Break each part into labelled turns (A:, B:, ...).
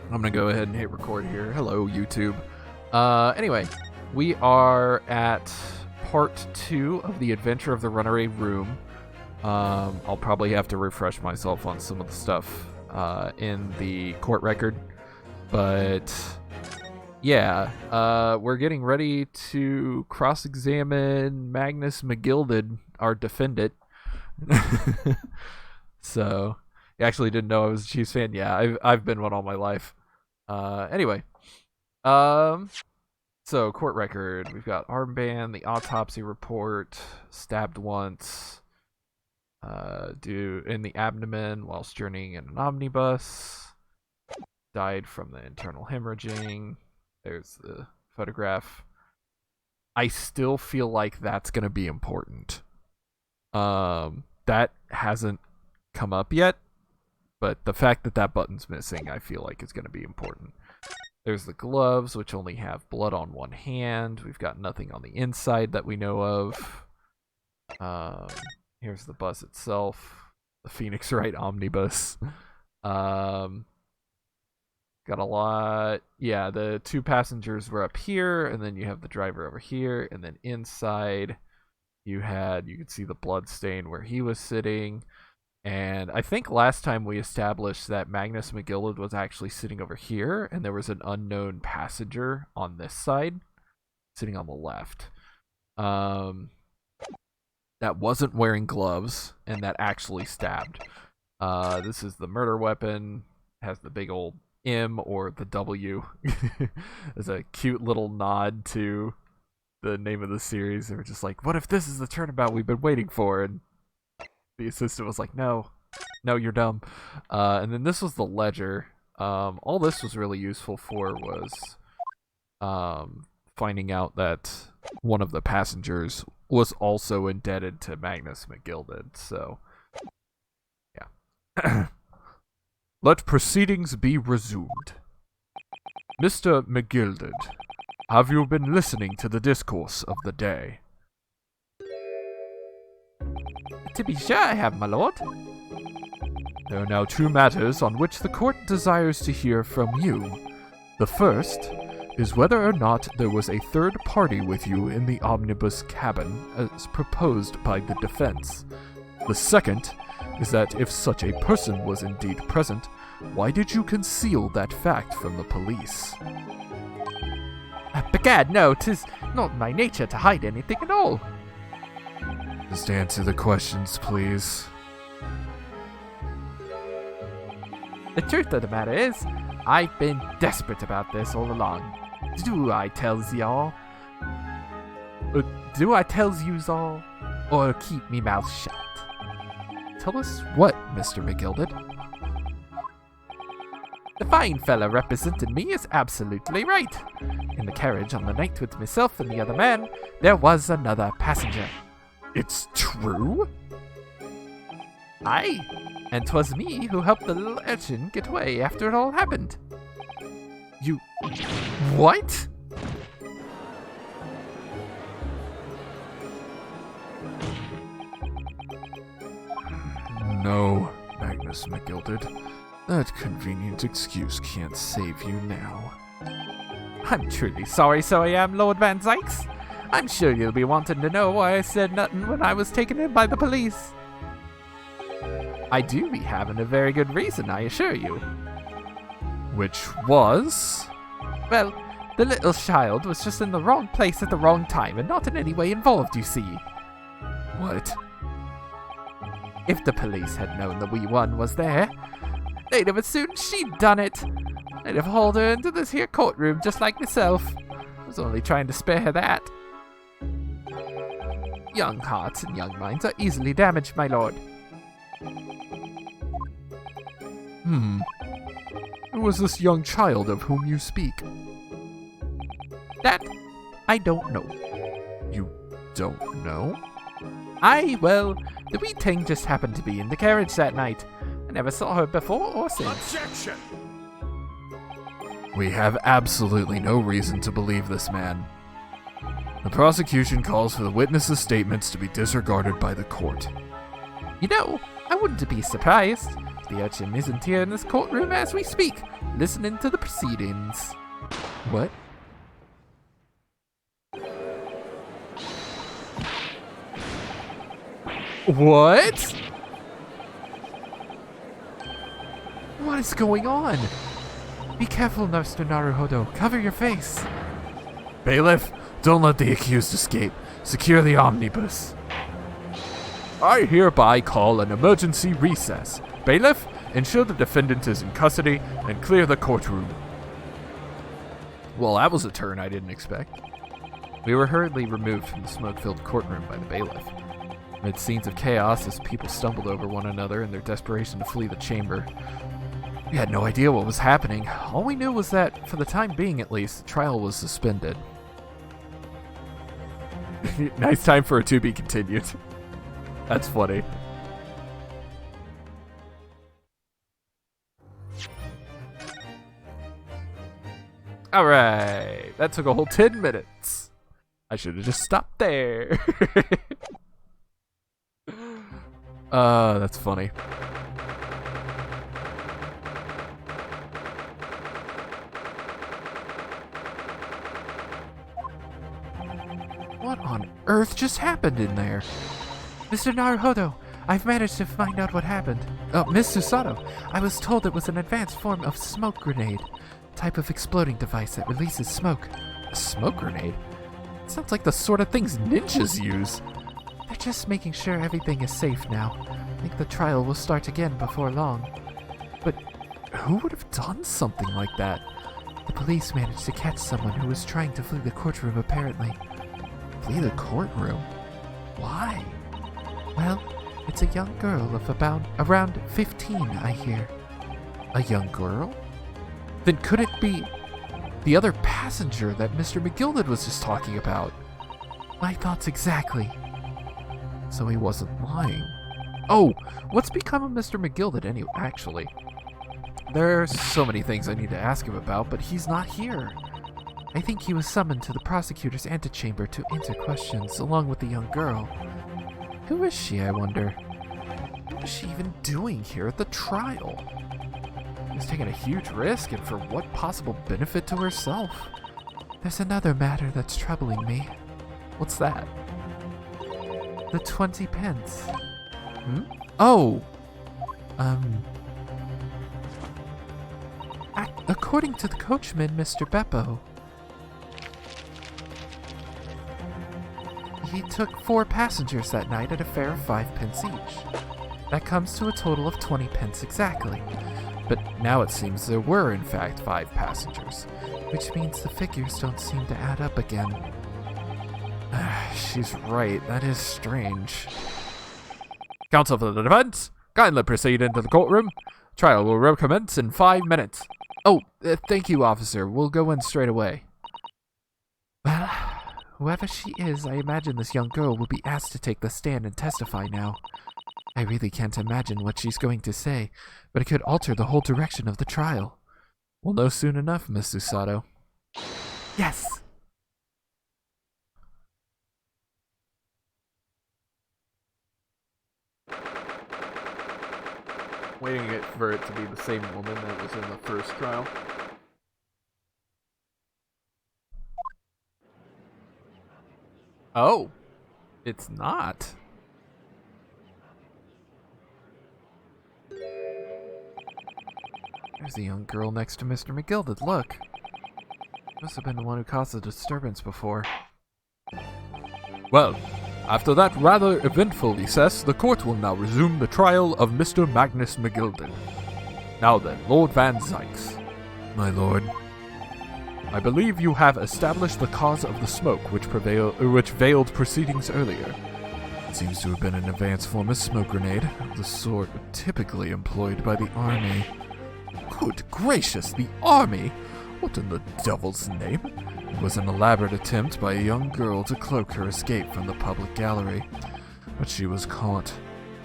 A: I'm gonna go ahead and hit record here. Hello, YouTube. Anyway, we are at part 2 of the Adventure of the Runaway Room. I'll probably have to refresh myself on some of the stuff in the court record, but yeah, we're getting ready to cross-examine Magnus McGilded, our defendant. So, you actually didn't know I was a Chiefs fan? Yeah, I've been one all my life. Anyway, so court record. We've got armband, the autopsy report, stabbed once, due in the abdomen whilst journeying in an omnibus, died from the internal hemorrhaging. There's the photograph. I still feel like that's gonna be important. That hasn't come up yet, but the fact that that button's missing, I feel like is going to be important. There's the gloves, which only have blood on one hand. We've got nothing on the inside that we know of. Here's the bus itself, the Phoenix Wright omnibus. Got a lot. Yeah, the two passengers were up here, and then you have the driver over here, and then inside you could see the blood stain where he was sitting. And I think last time we established that Magnus McGillard was actually sitting over here, and there was an unknown passenger on this side, sitting on the left. That wasn't wearing gloves, and that actually stabbed. This is the murder weapon, has the big old M or the W. As a cute little nod to the name of the series. They were just like, what if this is the turnabout we've been waiting for? And the assistant was like, no, you're dumb. And then this was the ledger. All this was really useful for was finding out that one of the passengers was also indebted to Magnus McGilded. So, yeah. Let proceedings be resumed. Mr. McGilded, have you been listening to the discourse of the day?
B: To be sure I have, my lord.
A: There are now two matters on which the court desires to hear from you. The first is whether or not there was a third party with you in the omnibus cabin, as proposed by the defense. The second is that if such a person was indeed present, why did you conceal that fact from the police?
B: Begad, no, 'tis not my nature to hide anything at all.
A: Just answer the questions, please.
B: The truth of the matter is, I've been desperate about this all along. Do I tells y'all? Do I tells yous all? Or keep me mouth shut?
A: Tell us what, Mr. McGilded?
B: The fine fella representing me is absolutely right. In the carriage on the night with myself and the other man, there was another passenger.
A: It's true?
B: Aye, and 'twas me who helped the little urchin get away after it all happened.
A: You... what? No, Magnus McGilded. That convenient excuse can't save you now.
B: I'm truly sorry, so I am, Lord Van Zykes. I'm sure you'll be wanting to know why I said nothing when I was taken in by the police. I do be having a very good reason, I assure you.
A: Which was?
B: Well, the little child was just in the wrong place at the wrong time and not in any way involved, you see.
A: What?
B: If the police had known the wee one was there, they'd have assumed she'd done it. They'd have hauled her into this here courtroom just like myself. I was only trying to spare her that. Young hearts and young minds are easily damaged, my lord.
A: Who was this young child of whom you speak?
B: That I don't know.
A: You don't know?
B: Aye, well, the wee thing just happened to be in the carriage that night. I never saw her before or since.
C: Objection!
A: We have absolutely no reason to believe this man. The prosecution calls for the witnesses' statements to be disregarded by the court.
B: You know, I wouldn't be surprised. The urchin isn't here in this courtroom as we speak, listening to the proceedings. What? What? What is going on? Be careful, Mr. Naruhodo. Cover your face.
A: Bailiff, don't let the accused escape. Secure the omnibus. I hereby call an emergency recess. Bailiff, ensure the defendant is in custody and clear the courtroom. Well, that was a turn I didn't expect. We were hurriedly removed from the smoke-filled courtroom by the bailiff. Amid scenes of chaos as people stumbled over one another in their desperation to flee the chamber. We had no idea what was happening. All we knew was that, for the time being at least, the trial was suspended. Nice time for a to be continued. That's funny. Alright, that took a whole 10 minutes. I should have just stopped there. That's funny. What on earth just happened in there?
B: Mr. Naruhodo, I've managed to find out what happened. Oh, Miss Susato, I was told it was an advanced form of smoke grenade. Type of exploding device that releases smoke.
A: A smoke grenade? Sounds like the sort of things ninjas use.
B: They're just making sure everything is safe now. I think the trial will start again before long.
A: But who would have done something like that?
B: The police managed to catch someone who was trying to flee the courtroom, apparently.
A: Flee the courtroom? Why?
B: Well, it's a young girl of around 15, I hear.
A: A young girl? Then could it be the other passenger that Mr. McGilded was just talking about?
B: My thoughts exactly.
A: So he wasn't lying. Oh, what's become of Mr. McGilded anyway, actually? There are so many things I need to ask him about, but he's not here.
B: I think he was summoned to the prosecutor's antechamber to answer questions, along with the young girl.
A: Who is she, I wonder? What is she even doing here at the trial? She's taking a huge risk, and for what possible benefit to herself?
B: There's another matter that's troubling me.
A: What's that?
B: The 20 pence.
A: Oh!
B: According to the coachman, Mr. Beppo, he took 4 passengers that night at a fare of 5 pence each. That comes to a total of 20 pence exactly.
A: But now it seems there were, in fact, 5 passengers.
B: Which means the figures don't seem to add up again.
A: She's right, that is strange. Counsel for the defense, kindly proceed into the courtroom. Trial will recommence in 5 minutes. Oh, thank you, officer. We'll go in straight away.
B: Well, whoever she is, I imagine this young girl will be asked to take the stand and testify now. I really can't imagine what she's going to say, but it could alter the whole direction of the trial.
A: We'll know soon enough, Miss Susato.
B: Yes!
A: Waiting for it to be the same woman that was in the first trial. Oh, it's not.
B: There's a young girl next to Mr. McGilded, look. Must have been the one who caused the disturbance before.
A: Well, after that rather eventful recess, the court will now resume the trial of Mr. Magnus McGilded. Now then, Lord Van Zykes. My lord. I believe you have established the cause of the smoke which veiled proceedings earlier. It seems to have been an advanced form of smoke grenade, of the sort typically employed by the army. Good gracious, the army? What in the devil's name? It was an elaborate attempt by a young girl to cloak her escape from the public gallery, but she was caught,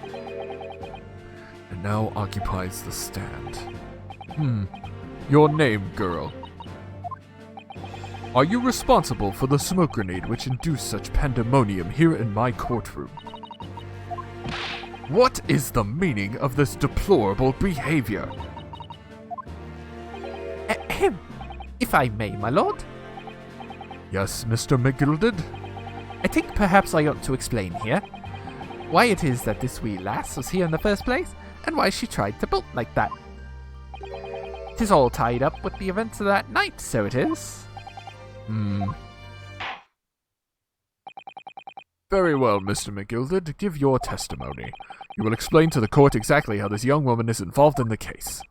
A: and now occupies the stand. Your name, girl? Are you responsible for the smoke grenade which induced such pandemonium here in my courtroom?
B: What is the meaning of this deplorable behavior?
A: Ahem. If I may, my lord.
B: Yes, Mr. McGilded?
A: I think perhaps I ought to explain here why it is that this wee lass was here in the first place, and why she tried to bolt like that. 'Tis all tied up with the events of that night, so it is.
B: Very well, Mr. McGilded. Give your testimony. You will explain to the court exactly how this young woman is involved in the case.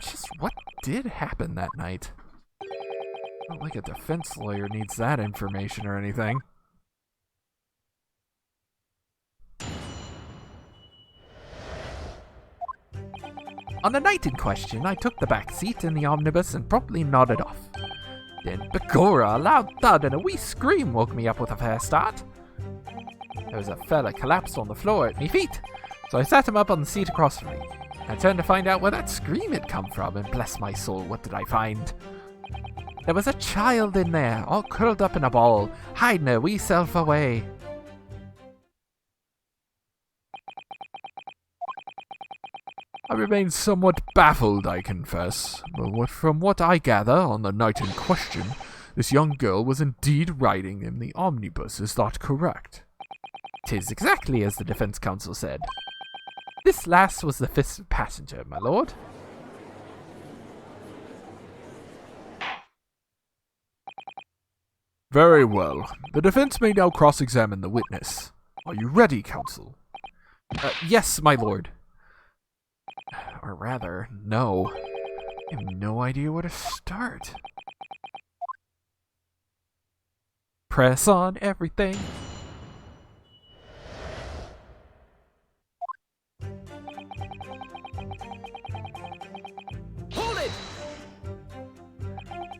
A: Just what did happen that night? Not like a defense lawyer needs that information or anything. On the night in question, I took the back seat in the omnibus and promptly nodded off. Then, begorra, a loud thud and a wee scream woke me up with a fair start. There was a fella collapsed on the floor at me feet, so I sat him up on the seat across from me. I turned to find out where that scream had come from, and bless my soul, what did I find? There was a child in there, all curled up in a ball, hiding her wee self away.
B: I remain somewhat baffled, I confess, but from what I gather on the night in question, this young girl was indeed riding in the omnibus. Is that correct?
A: 'Tis exactly as the defense counsel said. This lass was the fifth passenger, my lord.
B: Very well. The defense may now cross-examine the witness. Are you ready, counsel?
A: Yes, my lord. Or rather, no. I have no idea where to start. Press on everything. Hold it!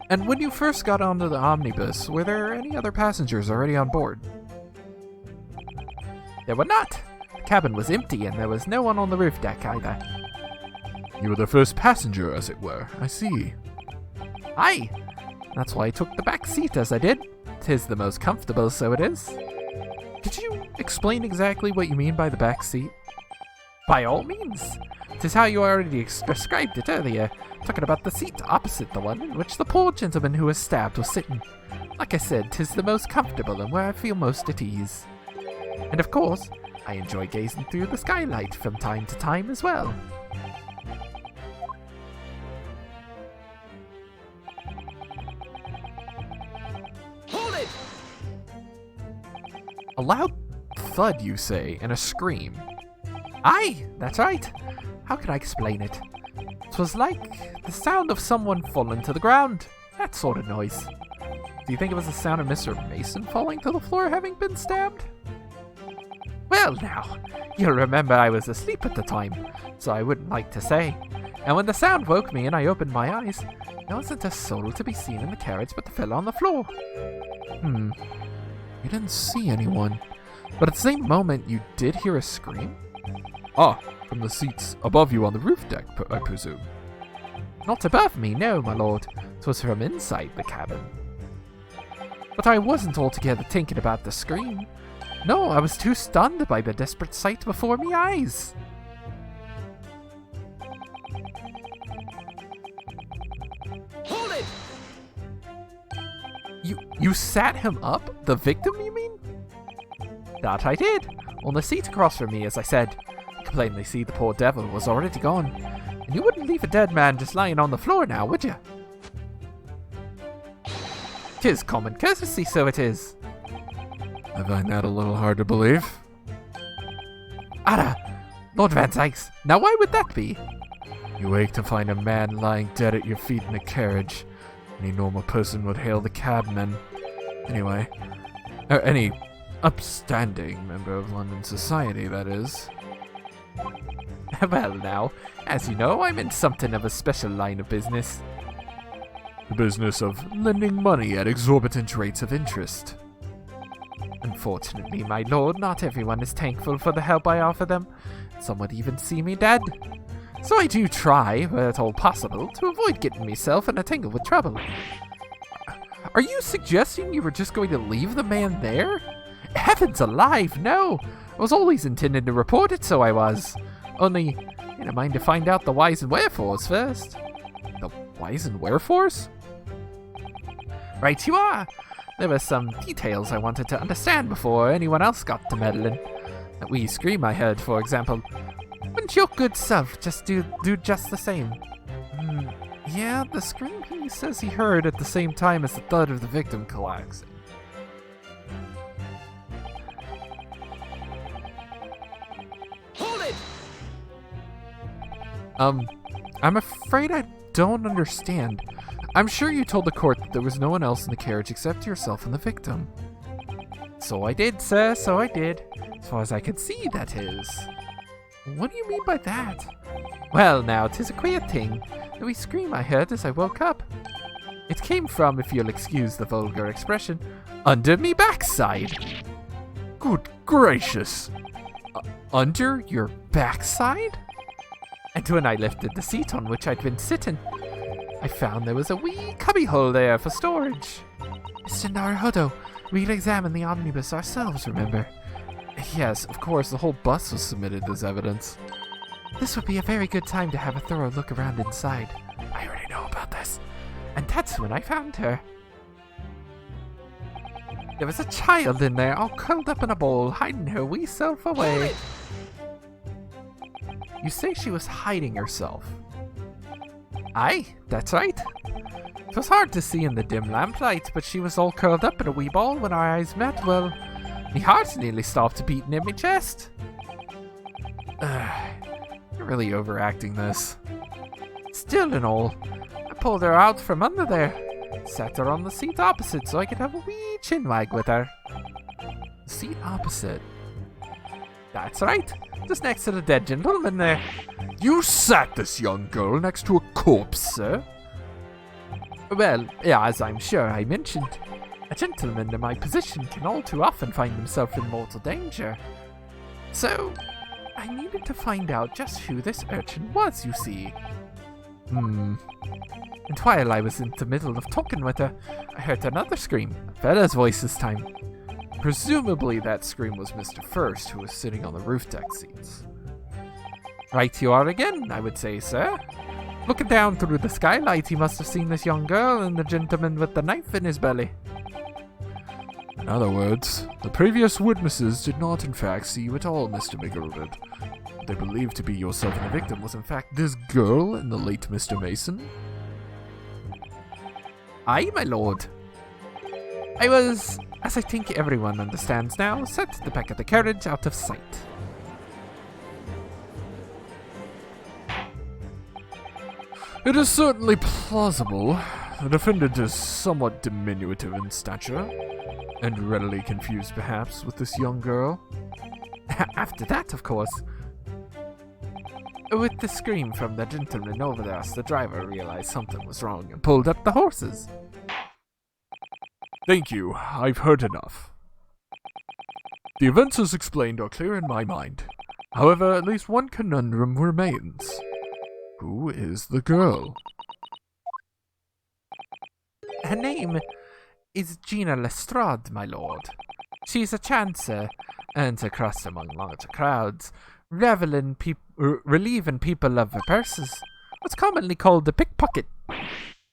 A: And when you first got onto the omnibus, were there any other passengers already on board? There were not. The cabin was empty and there was no one on the roof deck either.
B: You were the first passenger, as it were. I see.
A: Aye. That's why I took the back seat as I did. 'Tis the most comfortable, so it is. Could you explain exactly what you mean by the back seat? By all means. 'Tis how you already described it earlier, talking about the seat opposite the one in which the poor gentleman who was stabbed was sitting. Like I said, 'tis the most comfortable and where I feel most at ease. And of course, I enjoy gazing through the skylight from time to time as well. A loud thud, you say, and a scream. Aye, that's right. How can I explain it? 'Twas like the sound of someone falling to the ground. That sort of noise. Do you think it was the sound of Mr. Mason falling to the floor having been stabbed? Well now, you'll remember I was asleep at the time, so I wouldn't like to say. And when the sound woke me and I opened my eyes, there wasn't a soul to be seen in the carriage but the fella on the floor. You didn't see anyone, but at the same moment you did hear a scream?
B: Ah, from the seats above you on the roof deck, I presume.
A: Not above me, no, my lord. 'Twas from inside the cabin. But I wasn't altogether thinking about the scream. No, I was too stunned by the desperate sight before me eyes. Hold it! You sat him up? The victim, you mean? That I did. On the seat across from me, as I said. I could plainly see the poor devil was already gone. And you wouldn't leave a dead man just lying on the floor now, would you? 'Tis common courtesy, so it is.
B: I find that a little hard to believe.
A: Ada! Lord Van Zykes, now why would that be?
B: You wake to find a man lying dead at your feet in a carriage. Any normal person would hail the cabman. Anyway, or any upstanding member of London society, that is.
A: Well now, as you know, I'm in something of a special line of business.
B: The business of lending money at exorbitant rates of interest.
A: Unfortunately, my lord, not everyone is thankful for the help I offer them. Some would even see me dead. So I do try, where at all possible, to avoid getting myself in a tangle with trouble. Are you suggesting you were just going to leave the man there? Heavens alive, no!
B: I was always intending to report it, so I was. Only, I didn't mind to find out the whys and wherefores first.
A: The whys and wherefores?
B: Right you are. There were some details I wanted to understand before anyone else got to meddling. That wee scream I heard, for example. Wouldn't your good self just do just the same?
A: Yeah, the scream he says he heard at the same time as the thud of the victim collapsing.
C: Hold it!
A: I'm afraid I don't understand. I'm sure you told the court that there was no one else in the carriage except yourself and the victim.
B: So I did, sir, so I did. As far as I could see, that is.
A: What do you mean by that?
B: Well, now, 'tis a queer thing. The wee scream I heard as I woke up. It came from, if you'll excuse the vulgar expression, under me backside.
A: Good gracious! Under your backside?
B: And when I lifted the seat on which I'd been sitting, I found there was a wee cubbyhole there for storage.
A: Mr. Naruhodo, we'll examine the omnibus ourselves, remember? Yes, of course, the whole bus was submitted as evidence.
B: This would be a very good time to have a thorough look around inside.
A: I already know about this.
B: And that's when I found her. There was a child in there, all curled up in a ball, hiding her wee self away.
A: You say she was hiding herself?
B: Aye, that's right. It was hard to see in the dim lamplight, but she was all curled up in a wee ball when our eyes met. Well, me heart nearly stopped beating in my chest.
A: You're really overacting this.
B: Still and all, I pulled her out from under there, sat her on the seat opposite so I could have a wee chinwag with her.
A: The seat opposite?
B: That's right, just next to the dead gentleman there.
A: You sat this young girl next to a corpse, sir?
B: Well, yeah, as I'm sure I mentioned, a gentleman in my position can all too often find himself in mortal danger. So, I needed to find out just who this urchin was, you see. And while I was in the middle of talking with her, I heard another scream, a fella's voice this time.
A: Presumably that scream was Mr. First, who was sitting on the roof deck seats.
B: Right you are again, I would say, sir. Looking down through the skylight, he must have seen this young girl and the gentleman with the knife in his belly.
A: In other words, the previous witnesses did not in fact see you at all, Mr. McGilded. What they believed to be yourself and the victim was in fact this girl and the late Mr. Mason?
B: Aye, my lord. I was, as I think everyone understands now, set at the back of the carriage out of sight.
A: It is certainly plausible. The defendant is somewhat diminutive in stature, and readily confused perhaps with this young girl.
B: After that, of course. With the scream from the gentleman over us, the driver realized something was wrong and pulled up the horses.
A: Thank you. I've heard enough. The events as explained are clear in my mind. However, at least one conundrum remains. Who is the girl?
B: Her name is Gina Lestrade, my lord. She's a chancer, earns her crust among larger crowds, relieving people of their purses. What's commonly called a pickpocket.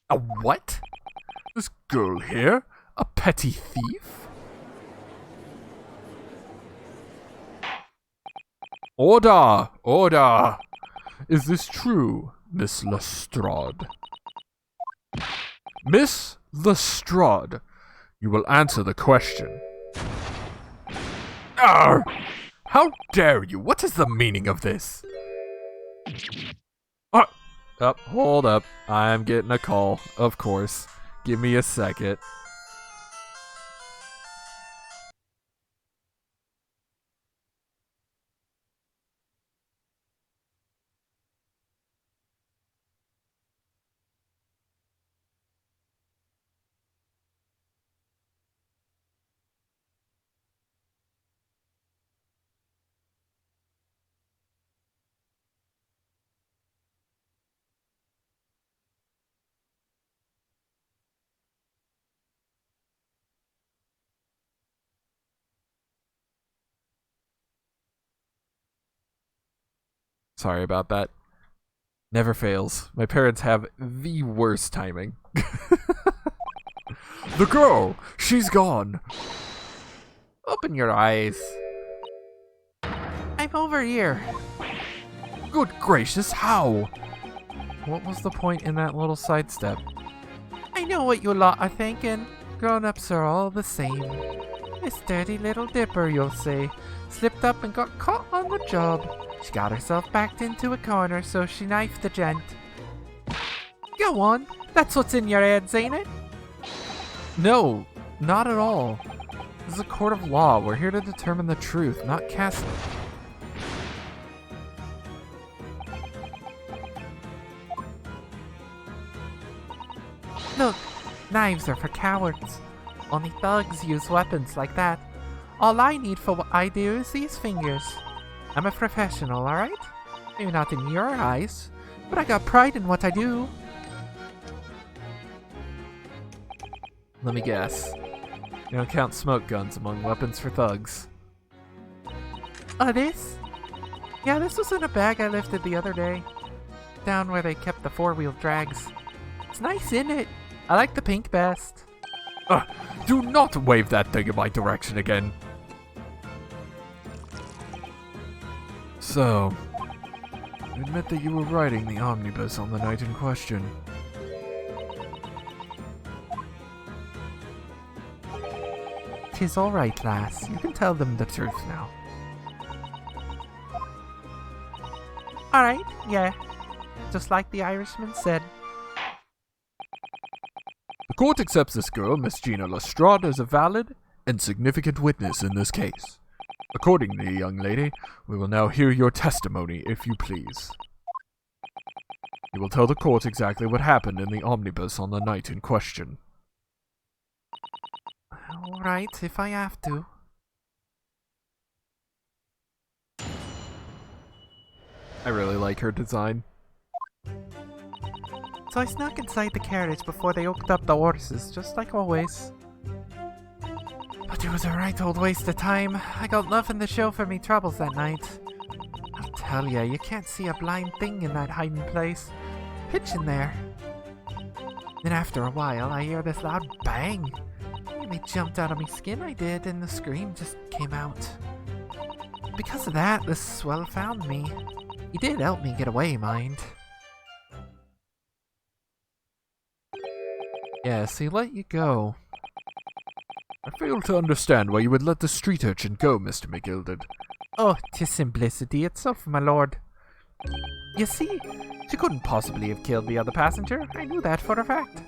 A: A what? This girl here? A petty thief? Order! Order! Is this true, Miss Lestrade? Miss Lestrade, you will answer the question. Arr! How dare you? What is the meaning of this? Hold up. I'm getting a call, of course. Give me a second. Sorry about that. Never fails. My parents have the worst timing. The girl! She's gone!
B: Open your eyes. I'm over here.
A: Good gracious, how? What was the point in that little sidestep?
B: I know what you lot are thinking. Grown-ups are all the same. This dirty little dipper, you'll say, slipped up and got caught on the job. She got herself backed into a corner, so she knifed the gent. Go on, that's what's in your heads, ain't it?
A: No, not at all. This is a court of law. We're here to determine the truth, not cast...
B: Look, knives are for cowards. Only thugs use weapons like that. All I need for what I do is these fingers. I'm a professional, alright? Maybe not in your eyes, but I got pride in what I do.
A: Let me guess. You don't count smoke guns among weapons for thugs.
B: This? Yeah, this was in a bag I lifted the other day. Down where they kept the four-wheel drags. It's nice, isn't it? I like the pink best.
A: Do not wave that thing in my direction again. So, you admit that you were riding the omnibus on the night in question.
B: Tis alright, lass. You can tell them the truth now. Alright, yeah. Just like the Irishman said.
A: The court accepts this girl, Miss Gina Lestrade, as a valid and significant witness in this case. Accordingly, young lady, we will now hear your testimony, if you please. You will tell the court exactly what happened in the omnibus on the night in question.
B: Alright, if I have to.
A: I really like her design.
B: So I snuck inside the carriage before they hooked up the horses, just like always. But it was a right old waste of time. I got nothing to show for me troubles that night. I'll tell ya, you can't see a blind thing in that hiding place. Pitch in there. Then after a while, I hear this loud bang. Nearly jumped out of my skin, I did, and the scream just came out. Because of that, the swell found me. He did help me get away, mind.
A: Yes, he let you go. I fail to understand why you would let the street urchin go, Mr. McGilded.
B: Oh, 'tis simplicity itself, my lord. You see, she couldn't possibly have killed the other passenger. I knew that for a fact.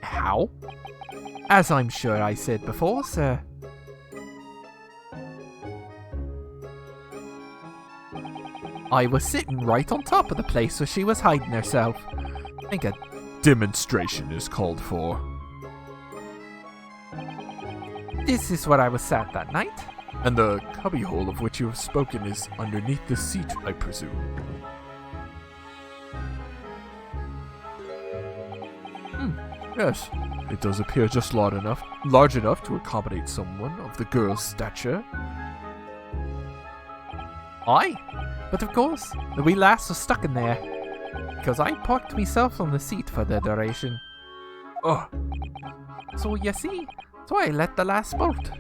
A: How?
B: As I'm sure I said before, sir. I was sitting right on top of the place where she was hiding herself. I think a
A: Demonstration is called for.
B: This is where I was sat that night.
A: And the cubbyhole of which you have spoken is underneath the seat, I presume. Yes, it does appear just large enough to accommodate someone of the girl's stature.
B: Aye, but of course, the wee lass was stuck in there. Because I parked myself on the seat for the duration.
A: Oh,
B: So you see, that's why I let the lass bolt.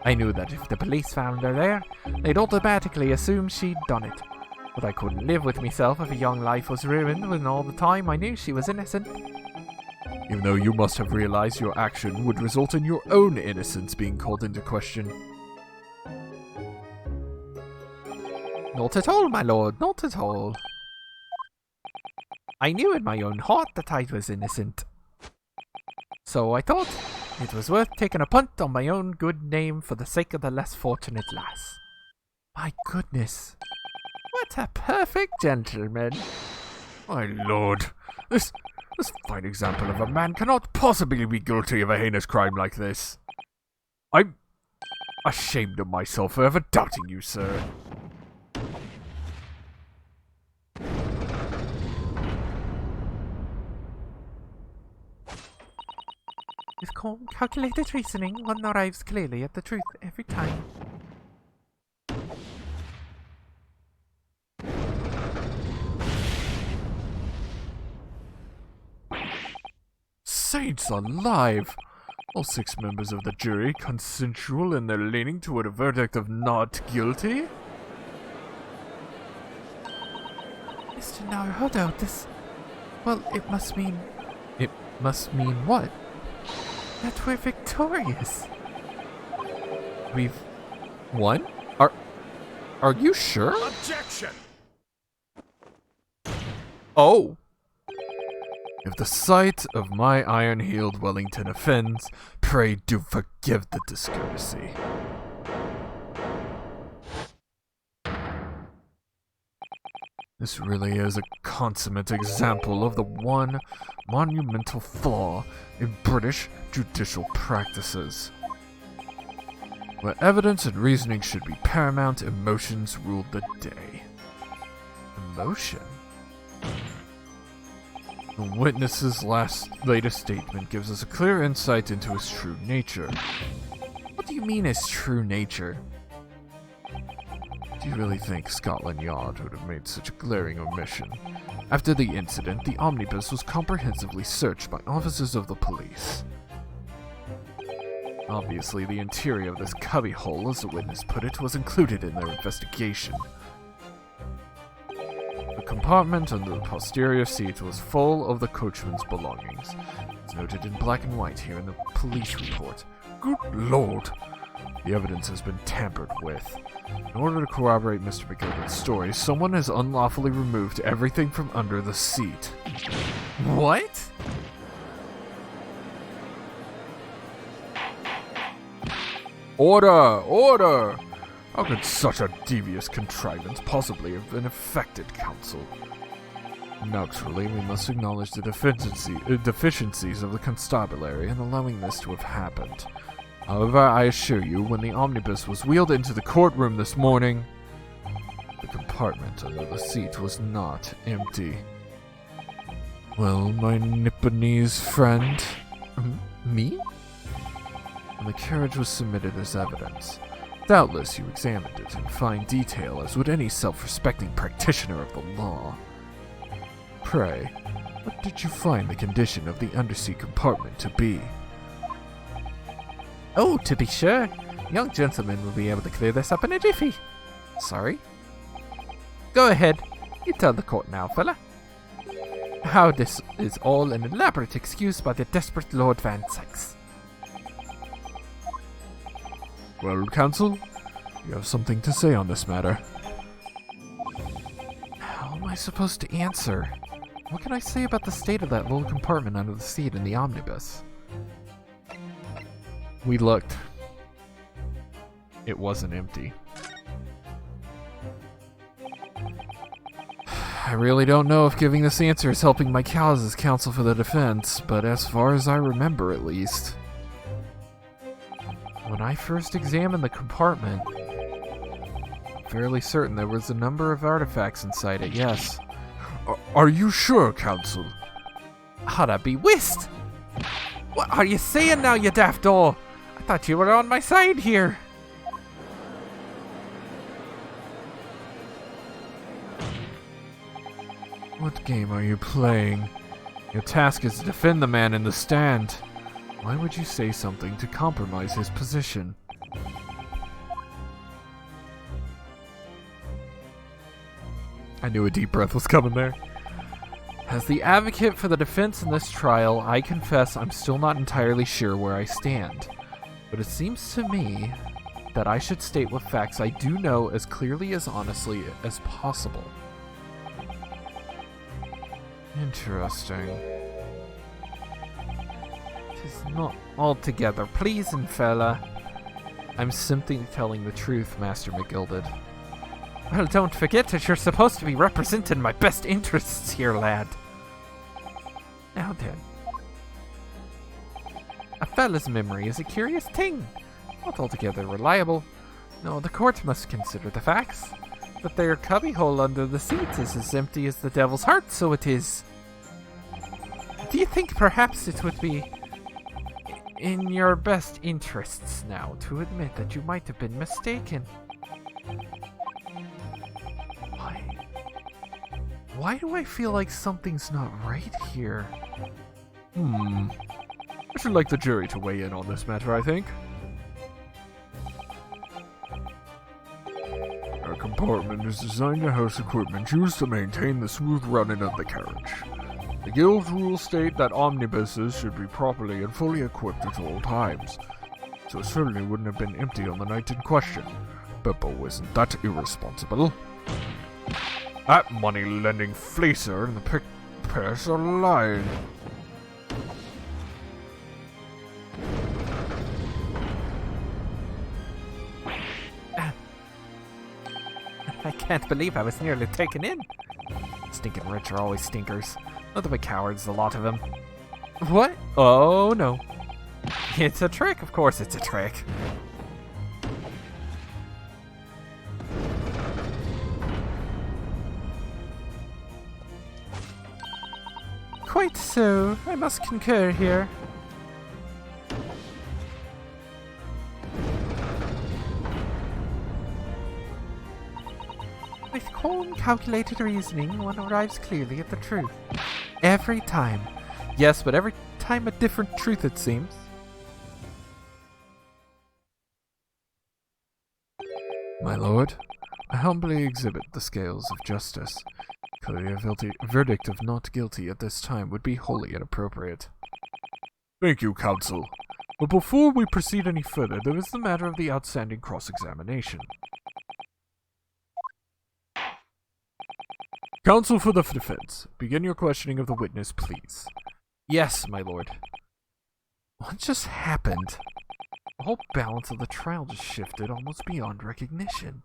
B: I knew that if the police found her there, they'd automatically assume she'd done it. But I couldn't live with myself if a young life was ruined when all the time I knew she was innocent.
A: even though you must have realized your action would result in your own innocence being called into question.
B: Not at all, my lord, not at all. I knew in my own heart that I was innocent. So I thought it was worth taking a punt on my own good name for the sake of the less fortunate lass. My goodness. What a perfect gentleman.
A: My lord, this fine example of a man cannot possibly be guilty of a heinous crime like this. I'm ashamed of myself for ever doubting you, sir.
B: With calm, calculated reasoning, one arrives clearly at the truth every time.
A: saints alive! All 6 members of the jury consensual in their leaning toward a verdict of not guilty?
B: Mr. Naruhodo, this... Well, it must mean... It must mean what? That we're victorious.
A: We've won? Are you sure?
C: Objection!
A: Oh! If the sight of my iron-heeled Wellington offends, pray do forgive the discourtesy. This really is a consummate example of the one monumental flaw in British judicial practices. Where evidence and reasoning should be paramount, emotions ruled the day. Emotion? The witness's latest statement gives us a clear insight into his true nature.
B: What do you mean his true nature?
A: Do you really think Scotland Yard would have made such a glaring omission? After the incident, the omnibus was comprehensively searched by officers of the police. Obviously, the interior of this cubbyhole, as the witness put it, was included in their investigation. The compartment under the posterior seat was full of the coachman's belongings. It's noted in black and white here in the police report. Good Lord! The evidence has been tampered with. In order to corroborate Mr. McGilbert's story, someone has unlawfully removed everything from under the seat.
B: What?
A: Order! Order! How could such a devious contrivance possibly have been affected, counsel? Naturally, we must acknowledge the deficiencies of the constabulary in allowing this to have happened. However, I assure you, when the omnibus was wheeled into the courtroom this morning, the compartment under the seat was not empty. Well, my Nipponese friend...
B: Me?
A: And the carriage was submitted as evidence. Doubtless you examined it in fine detail, as would any self-respecting practitioner of the law. Pray, what did you find the condition of the underseat compartment to be?
B: Oh, to be sure. Young gentlemen will be able to clear this up in a jiffy. Sorry. Go ahead. You tell the court now, fella. How this is all an elaborate excuse by the desperate Lord Van Sykes.
A: Well, counsel, you have something to say on this matter.
B: How am I supposed to answer? What can I say about the state of that little compartment under the seat in the omnibus?
A: We looked. It wasn't empty. I really don't know if giving this answer is helping my cause as counsel for the defense, but as far as I remember at least, when I first examined the compartment, I'm fairly certain there was a number of artifacts inside it, yes. Are you sure, counsel?
B: Hadda be whist! What are you saying now, you daft doll? I thought you were on my side here.
A: What game are you playing? Your task is to defend the man in the stand. Why would you say something to compromise his position? I knew a deep breath was coming there. As the advocate for the defense in this trial, I confess I'm still not entirely sure where I stand. But it seems to me that I should state what facts I do know as clearly as honestly as possible. Interesting.
B: Tis not altogether pleasing, fella.
A: I'm simply telling the truth, Master McGilded.
B: Well, don't forget that you're supposed to be representing my best interests here, lad. Now then. A fella's memory is a curious thing. Not altogether reliable. No, the court must consider the facts. But their cubbyhole under the seat is as empty as the devil's heart, so it is. Do you think perhaps it would be in your best interests now to admit that you might have been mistaken?
A: Why do I feel like something's not right here? I should like the jury to weigh in on this matter, I think. Our compartment is designed to house equipment used to maintain the smooth running of the carriage. The Guild's rules state that omnibuses should be properly and fully equipped at all times, so it certainly wouldn't have been empty on the night in question. Beppo isn't that irresponsible. That money-lending fleecer and the pickpocketters are lying.
B: I can't believe I was nearly taken in. Stinking rich are always stinkers. Nothing but cowards, a lot of them. What? Oh no. It's a trick, of course it's a trick. Quite so, I must concur here. With calm, calculated reasoning, one arrives clearly at the truth. Every time. Yes, but every time a different truth, it seems.
A: My lord, I humbly exhibit the scales of justice. Clearly a verdict of not guilty at this time would be wholly inappropriate. Thank you, counsel. But before we proceed any further, there is the matter of the outstanding cross-examination. Counsel for the defense, begin your questioning of the witness, please.
B: Yes, my lord. What just happened? The whole balance of the trial just shifted almost beyond recognition.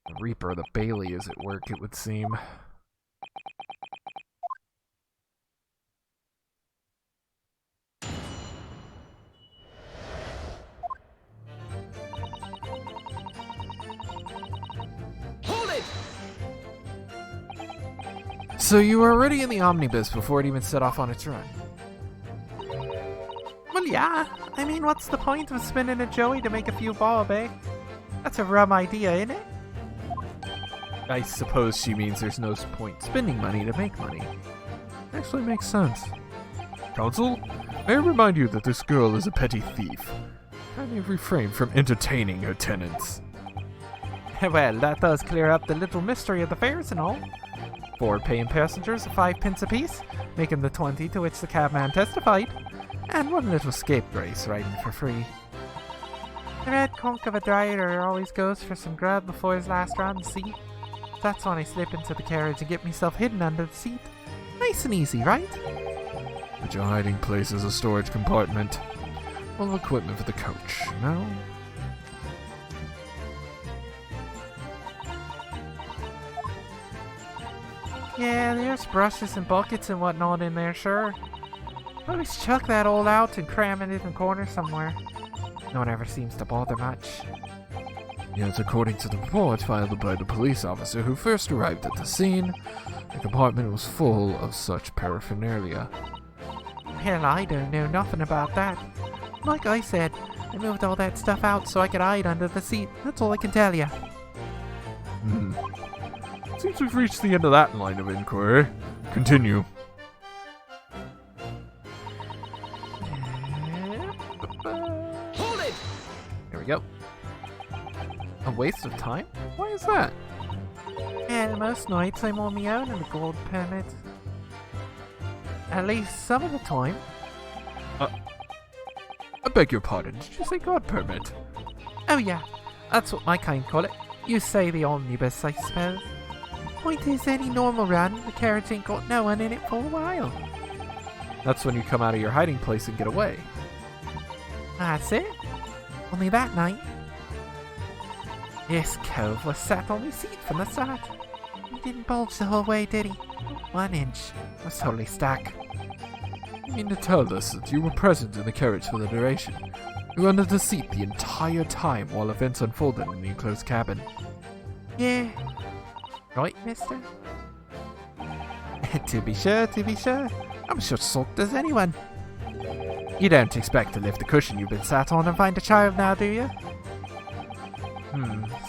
A: The Reaper of the Bailey is at work, it would seem.
C: Hold it!
B: So you were already in the omnibus before it even set off on its run? Well, yeah. I mean, what's the point of spinning a joey to make a few bob, eh? That's a rum idea, ain't it?
A: I suppose she means there's no point spending money to make money. Actually makes sense. Counsel, may I remind you that this girl is a petty thief. Kindly refrain from entertaining her tenants.
B: Well, that does clear up the little mystery of the fares and all. 4 paying passengers at 5 pence apiece, making the 20 to which the cabman testified, and 1 little scapegrace riding for free. The red conk of a driver always goes for some grub before his last run, see? That's when I slip into the carriage and get myself hidden under the seat. Nice and easy, right?
A: But your hiding place is a storage compartment. Full of equipment for the coach, no?
B: Yeah, there's brushes and buckets and whatnot in there, sure. Always chuck that all out and cram it in the corner somewhere. No one ever seems to bother much.
A: Yet, according to the report filed by the police officer who first arrived at the scene, the compartment was full of such paraphernalia.
B: Hell, I don't know nothing about that. Like I said, I moved all that stuff out so I could hide under the seat. That's all I can tell you.
A: Seems we've reached the end of that line of inquiry. Continue.
C: Hold it!
B: There we go.
A: A waste of time? Why is that?
B: And most nights I'm on my own in the gold permit. At least some of the time.
A: I beg your pardon, did you say God permit?
B: Oh yeah, that's what my kind call it. You say the omnibus, I suppose. Point is, any normal run, the carriage ain't got no one in it for a while.
A: That's when you come out of your hiding place and get away.
B: That's it. Only that night, this cove was sat on his seat from the start. He didn't bulge the whole way, did he? 1 inch. Was totally stuck.
A: You mean to tell us that you were present in the carriage for the duration? You were under the seat the entire time while events unfolded in the enclosed cabin?
B: Yeah. Right, mister? To be sure, to be sure. I'm sure sulked as anyone. You don't expect to lift the cushion you've been sat on and find a child now, do you?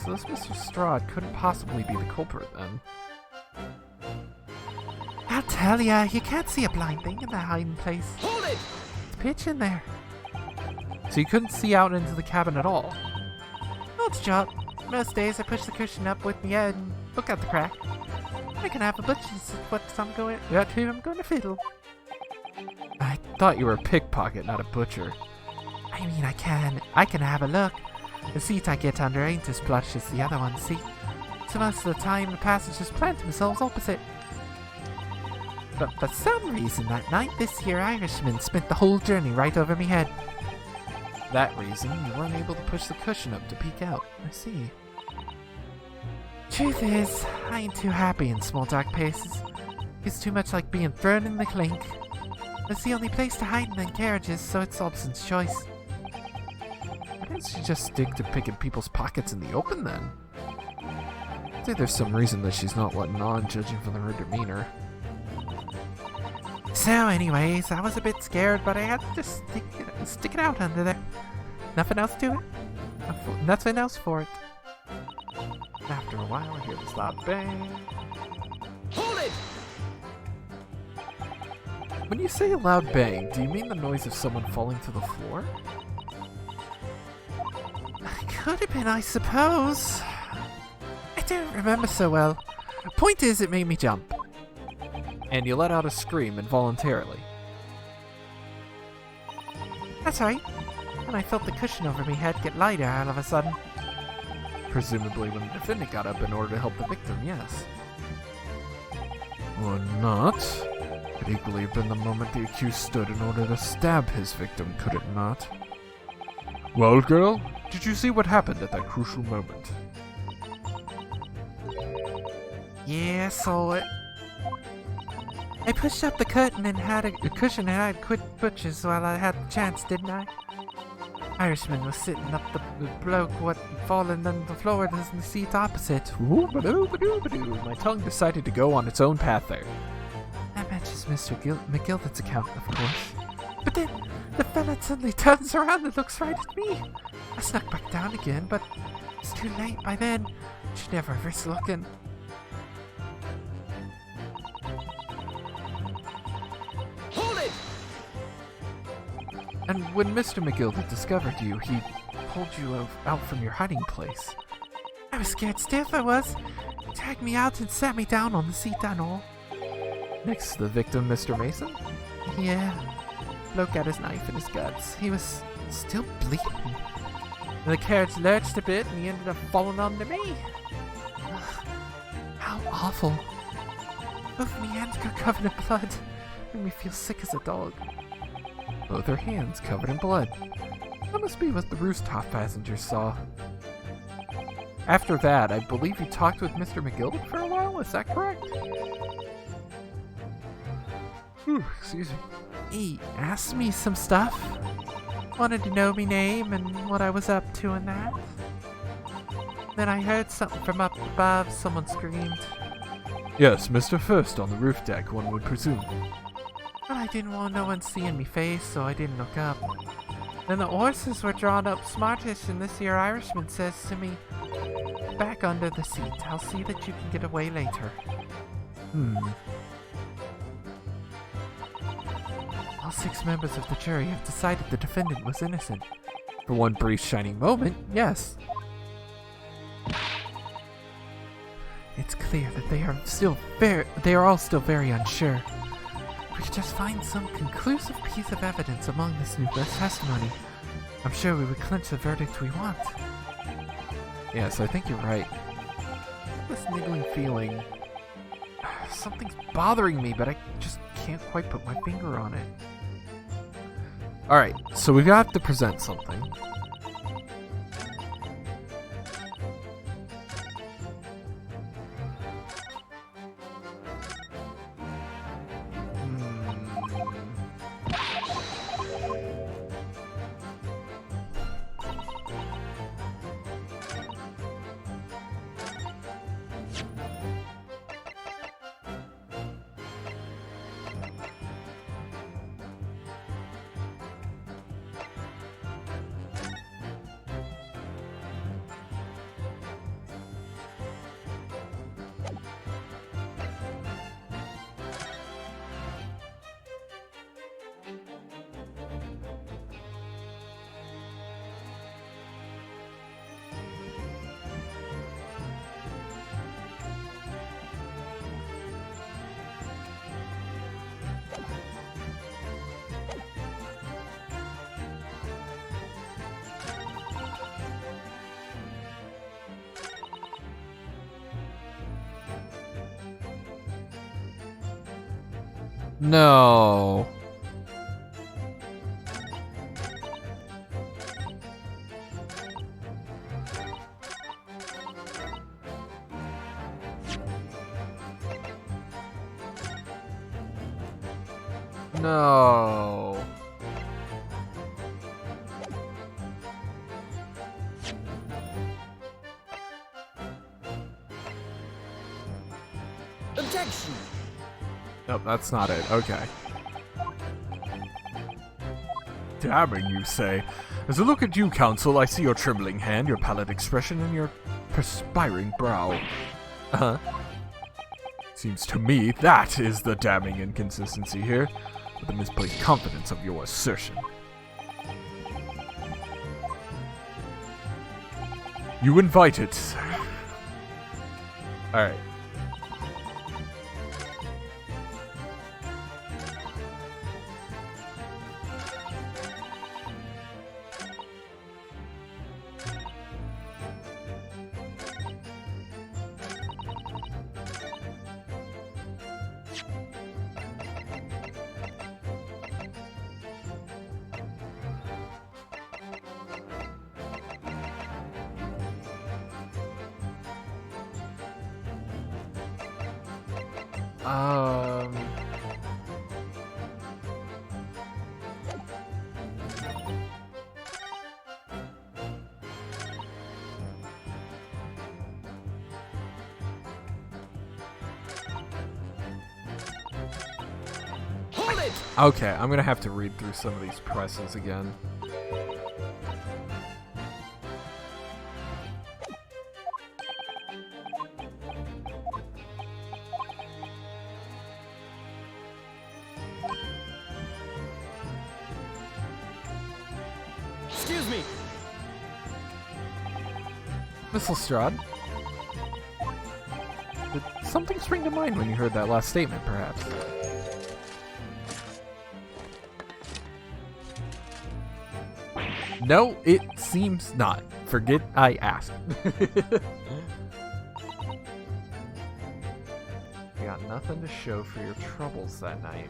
A: So this Mr. Strahd couldn't possibly be the culprit then.
B: I'll tell ya, you can't see a blind thing in that hiding place.
C: Hold it!
B: It's pitch in there.
A: So you couldn't see out into the cabin at all.
B: No, it's job. Most days I push the cushion up with my head and look out the crack. I can have a butcher's what I'm going to fiddle.
A: I thought you were a pickpocket, not a butcher.
B: I mean, I can have a look. The seat I get under ain't as plush as the other one, see? So most of the time the passengers plant themselves opposite. But for some reason that night, this here Irishman spent the whole journey right over me head.
A: That reason, you weren't able to push the cushion up to peek out.
B: I see. Truth is, I ain't too happy in small dark places. It's too much like being thrown in the clink. It's the only place to hide in them carriages, so it's Obson's choice.
A: Why didn't she just stick to picking people's pockets in the open then? I think there's some reason that she's not letting on, judging from her demeanor.
B: So anyways, I was a bit scared, but I had to just stick it out under there. Nothing else to it. Nothing else for it.
A: After a while, I hear this loud bang.
C: Hold it!
A: When you say a loud bang, do you mean the noise of someone falling to the floor?
B: Could have been, I suppose. I don't remember so well. Point is, it made me jump.
A: And you let out a scream involuntarily.
B: That's right. And I felt the cushion over my head get lighter all of a sudden.
A: Presumably when the defendant got up in order to help the victim, yes. Or not. It could equally have been the moment the accused stood in order to stab his victim, could it not? Well, girl, did you see what happened at that crucial moment?
B: Yeah, I saw it. I pushed up the curtain and had a cushion and I'd quit butchers while I had the chance, didn't I? Irishman was sitting up the bloke what fallen on the floor in the seat opposite.
A: Ooh-ba-doo-ba-doo-ba-doo. My tongue decided to go on its own path there.
B: That matches Mr. McGilder's account, of course. But then, the fella suddenly turns around and looks right at me. I snuck back down again, but it's too late by then. Should never have risked looking.
C: Hold it!
A: And when Mr. McGilder discovered you, he pulled you out from your hiding place.
B: I was scared stiff, I was. He dragged me out and sat me down on the seat and all.
A: Next to the victim, Mr. Mason?
B: Yeah. Bloke got his knife in his guts. He was still bleeding. The carriage lurched a bit and he ended up falling onto me. How awful. Both my hands got covered in blood. Made me feel sick as a dog.
A: Both her hands covered in blood. That must be what the rooftop passengers saw. After that, I believe you talked with Mr. McGilder for a while, is that correct? Whew, excuse me.
B: He asked me some stuff. Wanted to know me name and what I was up to and that. Then I heard something from up above. Someone screamed.
A: Yes, Mr. First on the roof deck, one would presume.
B: Well, I didn't want no one seeing me face, so I didn't look up. Then the horses were drawn up smartish, and this here Irishman says to me, "Back under the seat. I'll see that you can get away later." All 6 members of the jury have decided the defendant was innocent.
A: For one brief shining moment, yes.
B: It's clear that they are all still very unsure. We could just find some conclusive piece of evidence among this numerous testimony. I'm sure we would clinch the verdict we want.
A: Yes, I think you're right. This niggling feeling. Something's bothering me, but I just can't quite put my finger on it. Alright, so we got to present something. No. No.
C: Objection!
A: Nope, that's not it. Okay. Damning, you say? As I look at you, Counsel, I see your trembling hand, your pallid expression, and your perspiring brow. Uh-huh. Seems to me that is the damning inconsistency here, with the misplaced confidence of your assertion. You invite it. Alright. Um...
C: Hold it!
A: Okay, I'm gonna have to read through some of these presses again.
C: Excuse me!
A: Miss Lestrade? Did something spring to mind when you heard that last statement, perhaps? No, it seems not. Forget I asked. You got nothing to show for your troubles that night.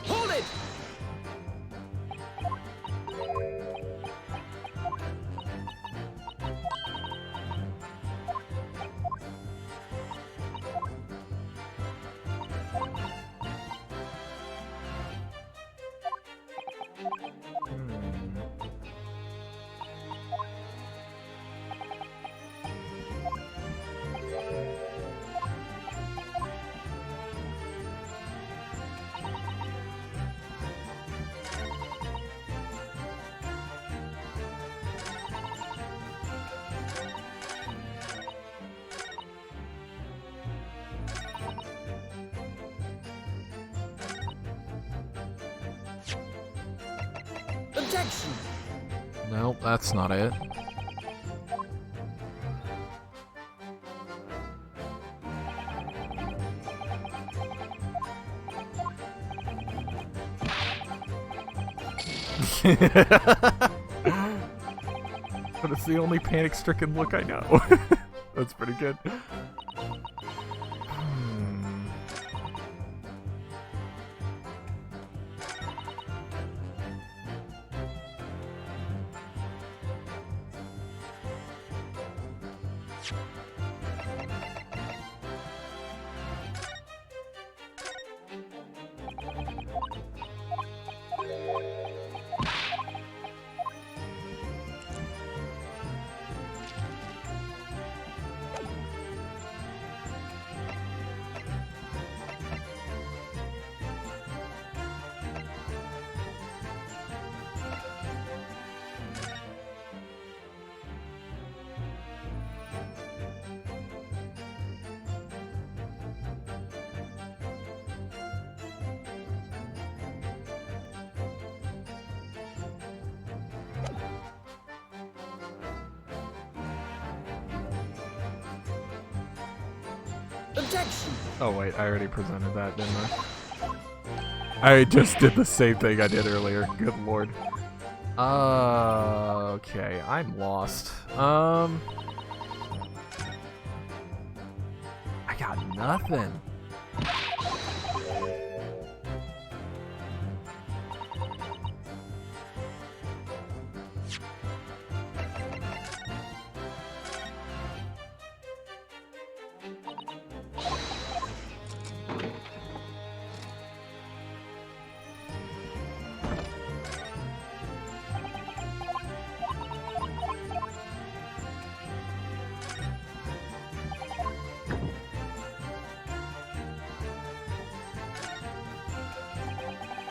C: Hold it! Objection!
A: Nope, that's not it. But it's the only panic-stricken look I know. That's pretty good.
C: Objection!
A: Oh wait, I already presented that, didn't I? I just did the same thing I did earlier. Good lord. Okay, I'm lost. I got nothing.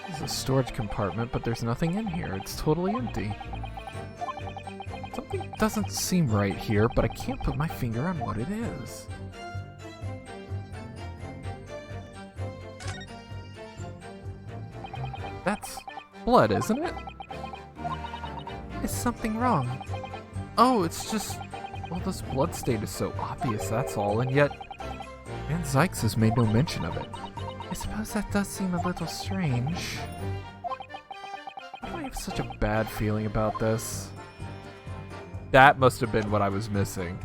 A: There's a storage compartment, but there's nothing in here. It's totally empty. Something doesn't seem right here, but I can't put my finger on what it is. That's blood, isn't it? Is something wrong? Oh, it's just... Well, this blood stain is so obvious, that's all, and yet... Van Zykes has made no mention of it. I suppose that does seem a little strange. Why do I have such a bad feeling about this? That must have been what I was missing.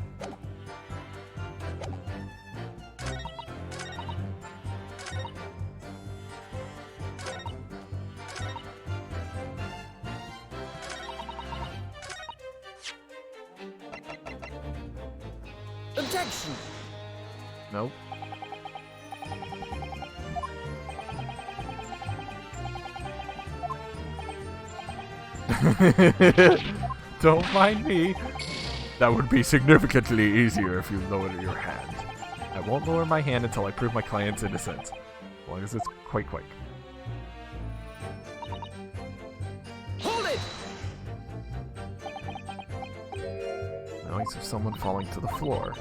C: Objection!
A: Nope. Don't mind me. That would be significantly easier if you lowered your hand. I won't lower my hand until I prove my client's innocence. As long as it's quite quick.
C: Hold it!
A: Noise of someone falling to the floor.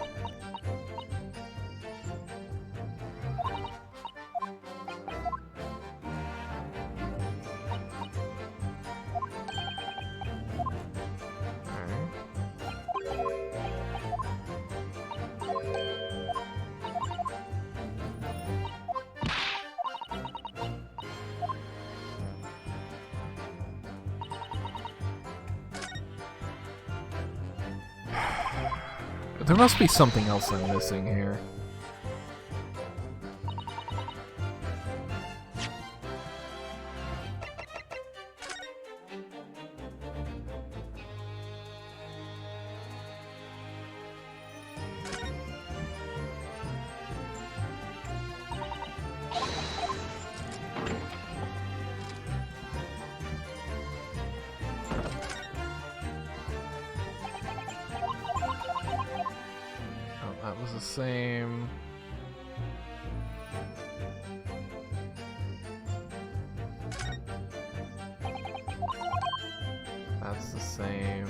A: There must be something else I'm missing here. That was the same. That's the same.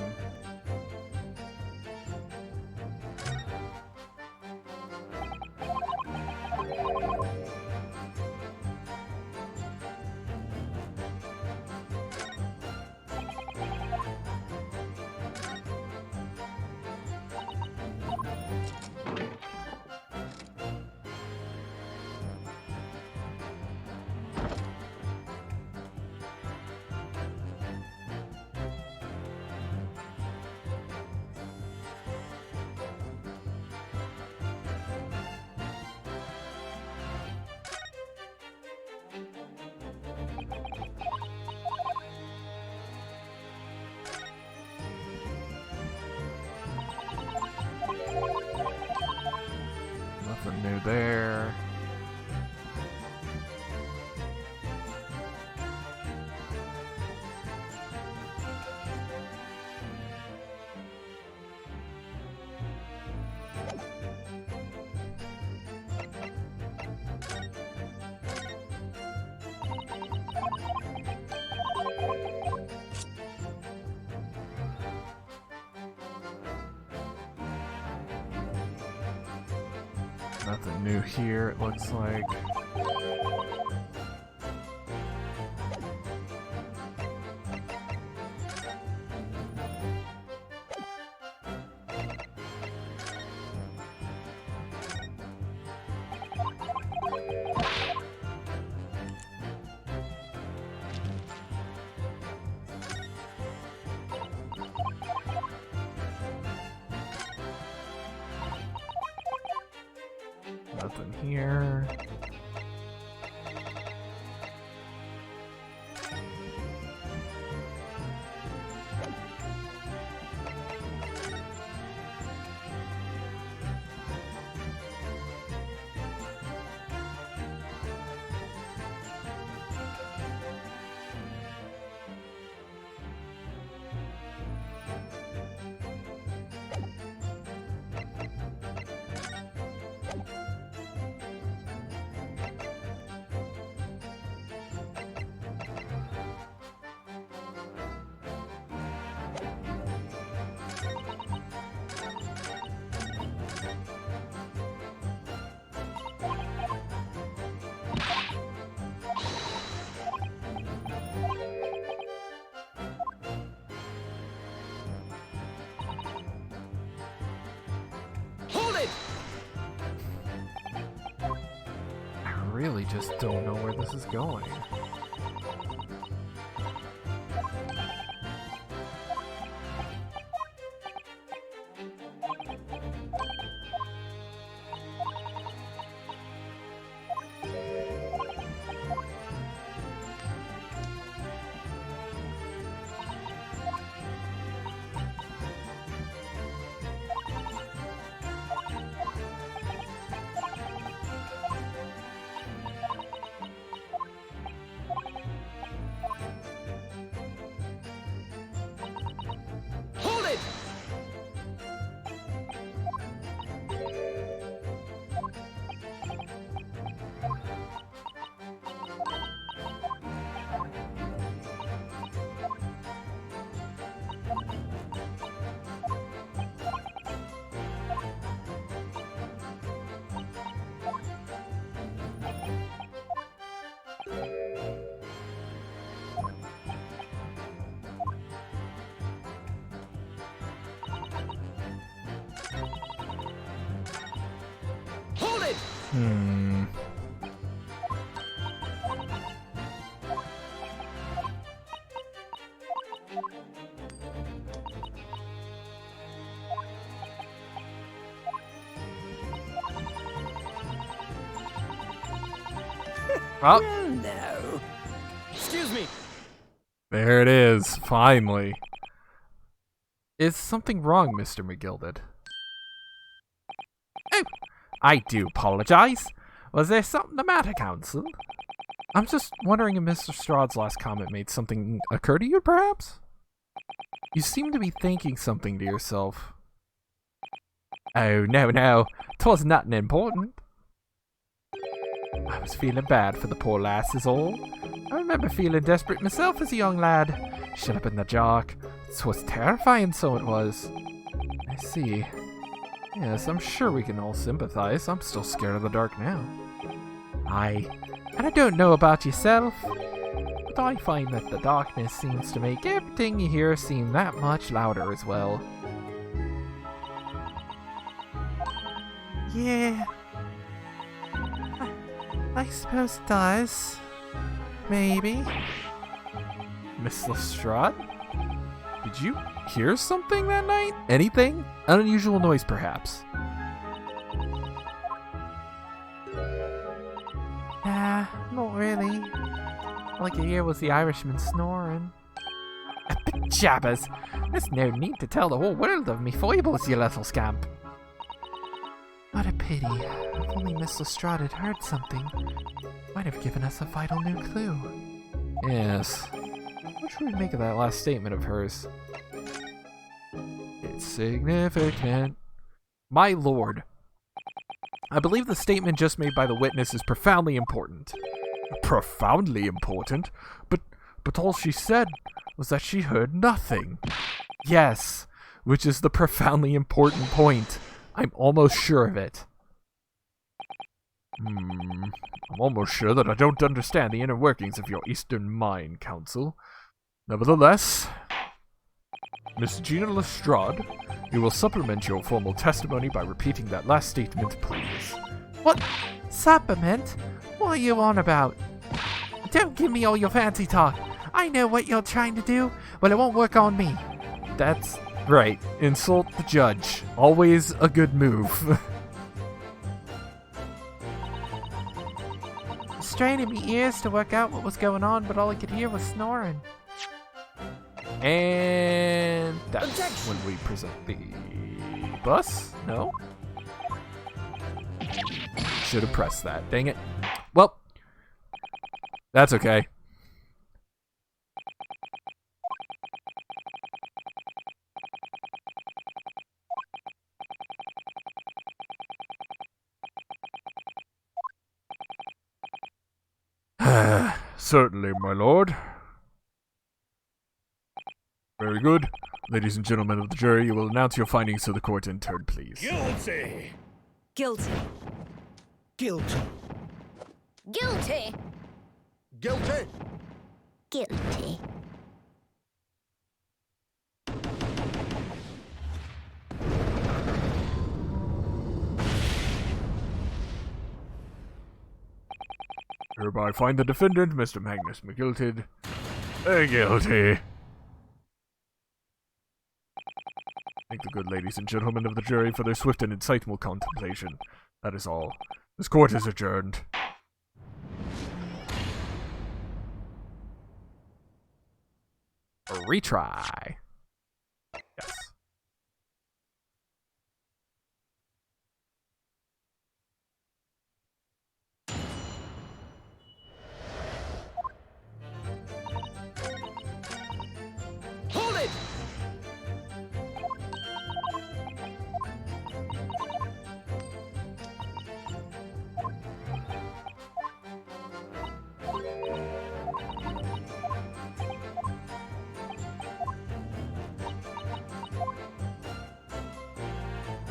A: Nothing new there. Nothing new here, it looks like. Nothing here.
C: Hold it!
A: I really just don't know where this is going.
C: Hold it! Hold it!
A: Hmm. Oh,
C: No. Excuse me.
A: there it is, finally. Is something wrong, Mr. McGilded?
B: Oh, I do apologize. Was there something the matter, Counsel?
A: I'm just wondering if Mr. Strahd's last comment made something occur to you, perhaps? You seem to be thinking something to yourself.
B: Oh, no. 'Twas nothing important. I was feeling bad for the poor lass is all. I remember feeling desperate myself as a young lad. Shut up in the dark. 'Twas terrifying, so it was.
A: I see. Yes, I'm sure we can all sympathize. I'm still scared of the dark now.
B: Aye, and I don't know about yourself, but I find that the darkness seems to make everything you hear seem that much louder as well. Yeah, I suppose it does. Maybe.
A: Miss Lestrade? Did you hear something that night? Anything? An unusual noise, perhaps?
B: Nah, not really. All I could hear was the Irishman snoring. Jabbers! There's no need to tell the whole world of me foibles, you little scamp. What a pity. If only Miss Lestrade had heard something, might have given us a vital new clue.
A: Yes. What should we make of that last statement of hers? It's significant. My lord, I believe the statement just made by the witness is profoundly important. Profoundly important? But all she said was that she heard nothing. Yes, which is the profoundly important point. I'm almost sure of it. I'm almost sure that I don't understand the inner workings of your Eastern mind, Counsel. Nevertheless, Miss Gina Lestrade, you will supplement your formal testimony by repeating that last statement, please.
B: What? Supplement? What are you on about? Don't give me all your fancy talk. I know what you're trying to do, but it won't work on me.
A: That's right. Insult the judge. Always a good move.
B: straining my ears to work out what was going on, but all I could hear was snoring.
A: And that's
C: Objection.
A: when we present the bus? No? Should have pressed that. Dang it. Well, that's okay. Certainly, my lord. Very good. Ladies and gentlemen of the jury, you will announce your findings to the court in turn, please.
C: Guilty.
D: Guilty.
C: Guilty.
D: Guilty.
C: Guilty.
D: Guilty.
A: Hereby find the defendant, Mr. Magnus McGilted, guilty. Thank the good ladies and gentlemen of the jury for their swift and insightful contemplation. That is all. This court is adjourned. A retry. Yes.
C: Hold it.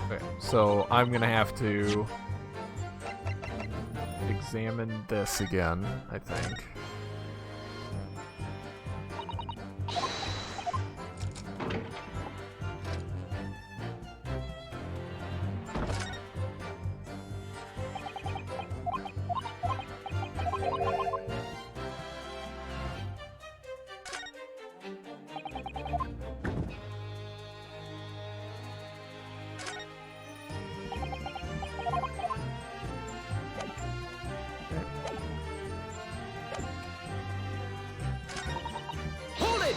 A: Okay, so I'm gonna have to examine this again, I think.
C: Hold it.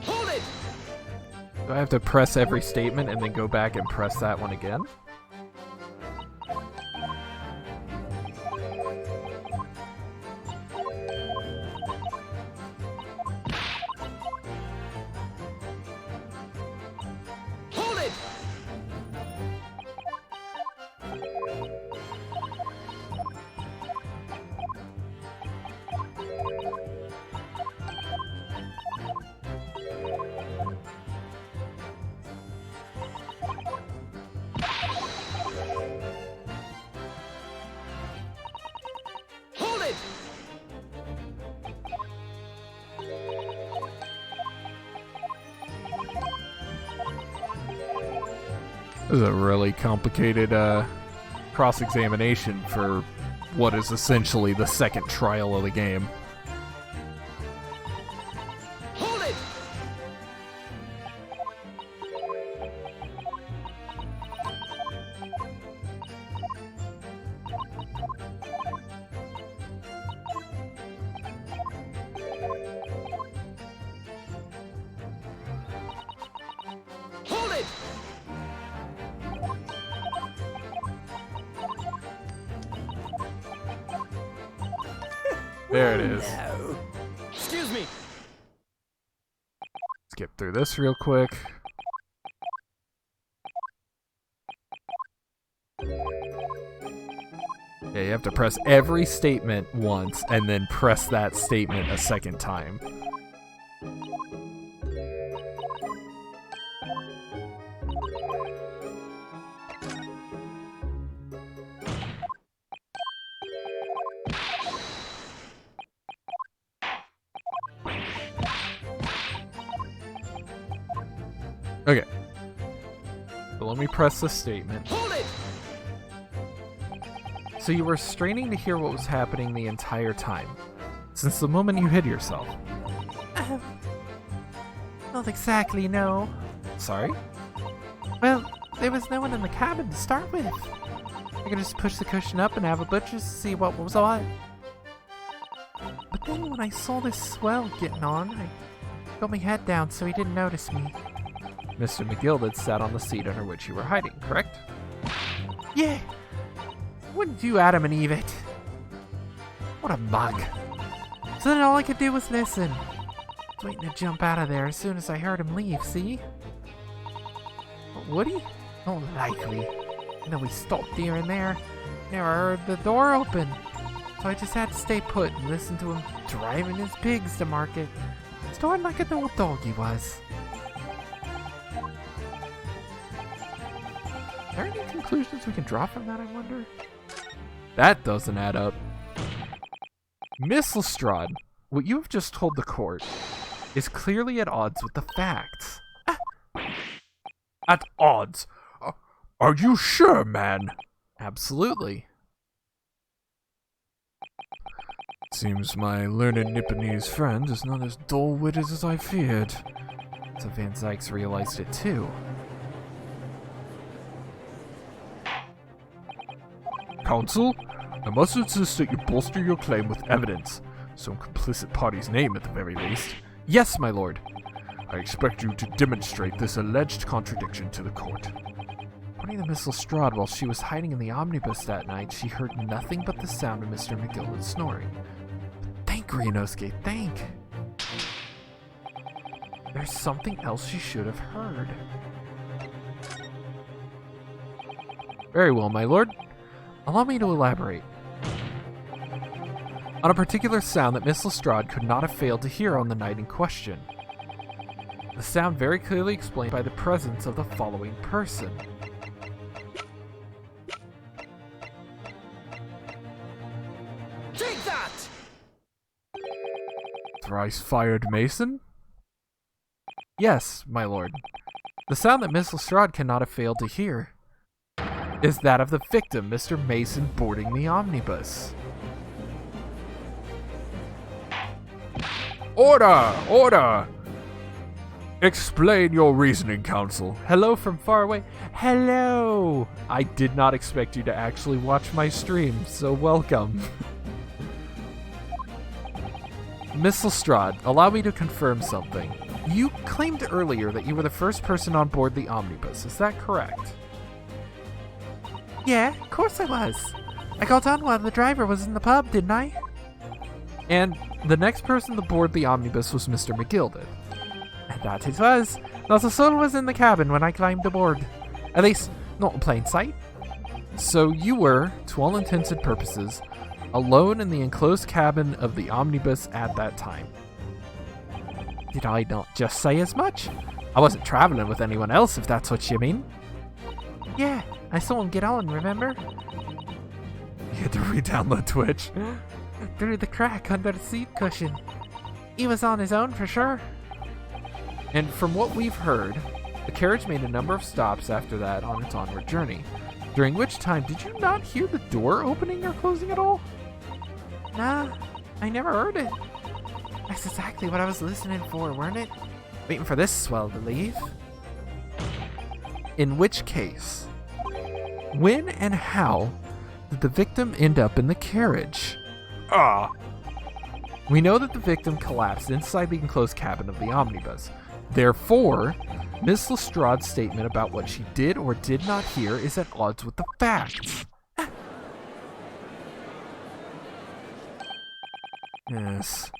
C: Hold it.
A: Do I have to press every statement and then go back and press that one again?
C: Hold it. Hold it.
A: This is a really complicated cross-examination for what is essentially the second trial of the game.
C: Hold it. Hold it.
A: There it is.
C: No. Excuse me.
A: Skip through this real quick. Yeah, you have to press every statement once and then press that statement a second time. Okay. So let me press the statement.
C: Hold it.
A: So you were straining to hear what was happening the entire time, since the moment you hid yourself.
B: Not exactly, no.
A: Sorry?
B: Well, there was no one in the cabin to start with. I could just push the cushion up and have a butcher's to see what was on. But then when I saw this swell getting on, I got my head down so he didn't notice me.
A: Mr. McGilded sat on the seat under which you were hiding, correct?
B: Yeah. Wouldn't you Adam and Eve it?
A: What a mug.
B: So then all I could do was listen. I was waiting to jump out of there as soon as I heard him leave, see? But would he? Not likely. And then we stopped here and there. Never heard the door open. So I just had to stay put and listen to him driving his pigs to market. Snoring like an old dog he was.
A: Are there any conclusions we can draw from that, I wonder? That doesn't add up. Miss Lestrade, what you have just told the court is clearly at odds with the facts.
E: At odds? Are you sure, man?
A: Absolutely.
E: Seems my learned Nipponese friend is not as dull-witted as I feared.
A: So Van Zykes realized it too.
E: Counsel, I must insist that you bolster your claim with evidence. Some complicit party's name at the very least.
A: Yes, my lord.
E: I expect you to demonstrate this alleged contradiction to the court.
A: According to Miss Lestrade, while she was hiding in the omnibus that night, she heard nothing but the sound of Mr. McGilded snoring. Thank Ryunosuke, thank! There's something else she should have heard. Very well, my lord. Allow me to elaborate. On a particular sound that Miss Lestrade could not have failed to hear on the night in question. The sound very clearly explained by the presence of the following person.
C: Take that!
E: Thrice-fired Mason?
A: Yes, my lord. The sound that Miss Lestrade cannot have failed to hear is that of the victim, Mr. Mason, boarding the omnibus.
E: Order! Order! Explain your reasoning, counsel.
A: Hello from far away. Hello! I did not expect you to actually watch my stream, so welcome. Miss Lestrade, allow me to confirm something. You claimed earlier that you were the first person on board the omnibus, is that correct?
B: Yeah, of course I was. I got on while the driver was in the pub, didn't I?
A: And the next person to board the omnibus was Mr. McGilded.
B: And that it was. Not a soul was in the cabin when I climbed aboard. At least, not in plain sight.
A: So you were, to all intents and purposes, alone in the enclosed cabin of the omnibus at that time.
B: Did I not just say as much? I wasn't traveling with anyone else, if that's what you mean. Yeah, I saw him get on, remember?
E: You had to re-download Twitch.
B: Through the crack under the seat cushion. He was on his own for sure.
A: And from what we've heard, the carriage made a number of stops after that on its onward journey. During which time, did you not hear the door opening or closing at all?
B: Nah, I never heard it. That's exactly what I was listening for, weren't it? Waiting for this swell to leave.
A: In which case, when and how did the victim end up in the carriage? We know that the victim collapsed inside the enclosed cabin of the omnibus. Therefore, Miss Lestrade's statement about what she did or did not hear is at odds with the facts.
E: Yes,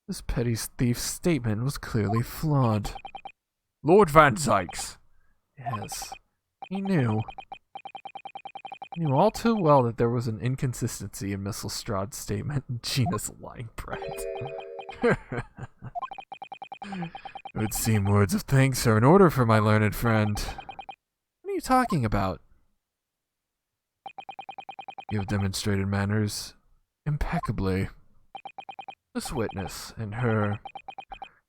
E: this petty thief's statement was clearly flawed. Lord Van Zykes.
A: Yes, he knew. He knew all too well that there was an inconsistency in Miss Lestrade's statement. Gina's lying brat.
E: It would seem words of thanks are in order for my learned friend.
A: What are you talking about?
E: You have demonstrated manners impeccably.
A: This witness and
E: Her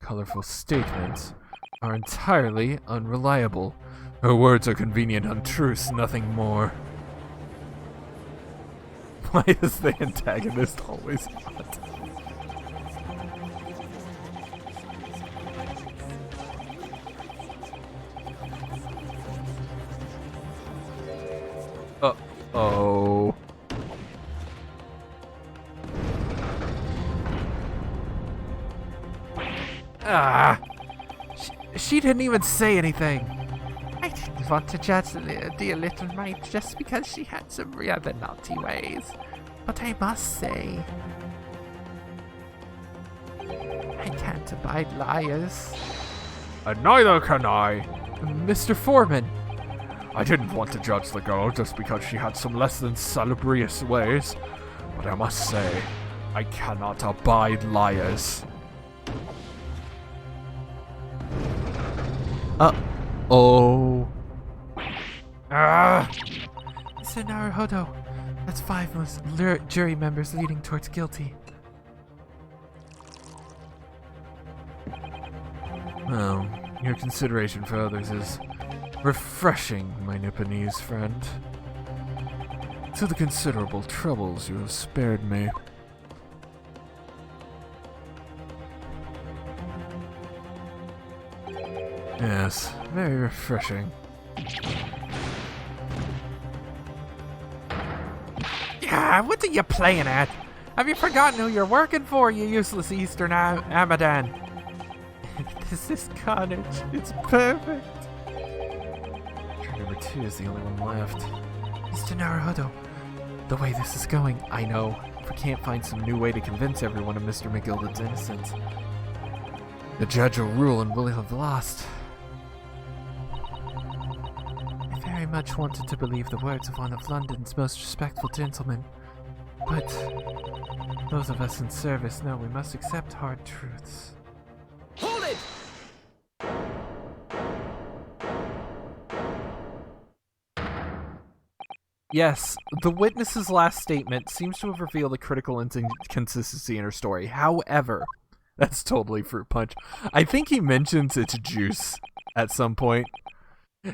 E: colorful statements are entirely unreliable. Her words are convenient untruths, nothing more.
A: Why is the antagonist always hot? Uh-oh. Ah! She didn't even say anything.
B: I didn't want to judge the dear little mite just because she had some rather naughty ways. But I must say, I can't abide liars.
E: And neither can I.
A: Mr. Foreman.
E: I didn't want to judge the girl just because she had some less than salubrious ways, but I must say, I cannot abide liars.
A: Oh.
E: Ah!
B: Mr. Naruhodo, that's 5 jury members leading towards guilty.
A: Well, your consideration for others is refreshing, my Nipponese friend. To the considerable troubles you have spared me. Yes, very refreshing.
B: Yeah, what are you playing at? Have you forgotten who you're working for, you useless Eastern Amadan? This is carnage. It's perfect.
A: Number 2 is the only one left.
B: Mr. Naruhodo,
A: The way this is going, I know. If we can't find some new way to convince everyone of Mr. McGilden's innocence, the judge will rule and we'll have lost.
B: I very much wanted to believe the words of one of London's most respectful gentlemen, but those of us in service know we must accept hard truths.
C: Hold it!
A: Yes, the witness's last statement seems to have revealed a critical inconsistency in her story. However, that's totally fruit punch. I think he mentions it's juice at some point.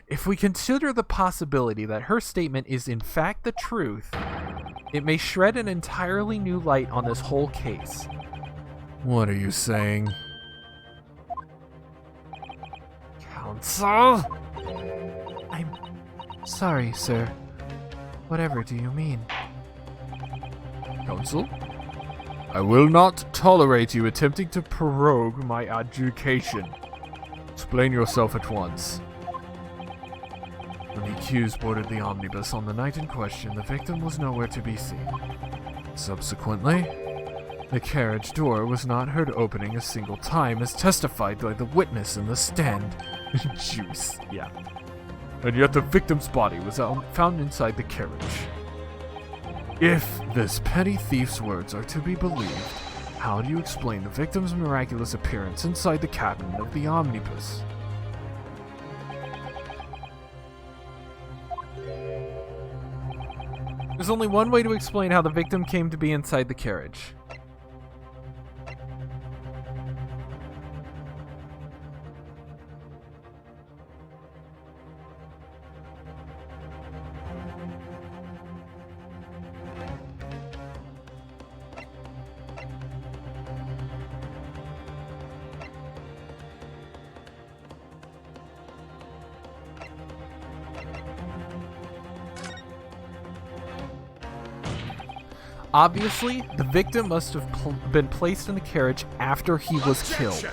A: If we consider the possibility that her statement is in fact the truth, it may shed an entirely new light on this whole case. What are you saying?
B: Counsel? I'm sorry, sir. Whatever do you mean?
E: Counsel? I will not tolerate you attempting to prorogue my adjudication. Explain yourself at once.
A: When the accused boarded the omnibus on the night in question, the victim was nowhere to be seen. Subsequently, the carriage door was not heard opening a single time, as testified by the witness in the stand. Juice, yeah.
E: And yet the victim's body was found inside the carriage.
A: If this petty thief's words are to be believed, how do you explain the victim's miraculous appearance inside the cabin of the omnibus? There's only one way to explain how the victim came to be inside the carriage. Obviously, the victim must have been placed in the carriage after he was killed.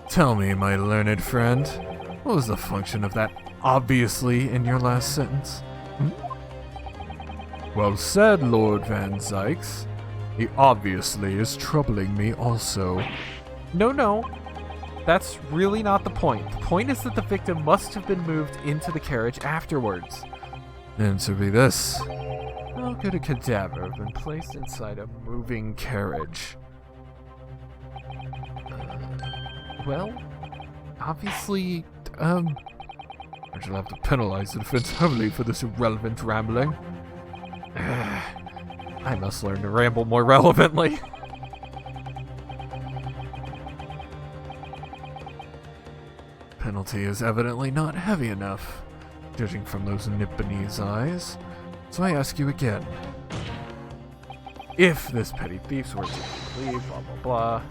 A: Tell me, my learned friend, what was the function of that obviously in your last sentence?
E: Well said, Lord Van Zykes. The obviously is troubling me also.
A: No. That's really not the point. The point is that the victim must have been moved into the carriage afterwards.
E: Answer me this.
A: How could a cadaver have been placed inside a moving carriage? Well, obviously,
E: I shall have to penalize the defense heavily for this irrelevant rambling.
A: I must learn to ramble more relevantly.
E: Penalty is evidently not heavy enough, judging from those Nipponese eyes. So I ask you again. If this petty thief's words are to believe, blah blah blah.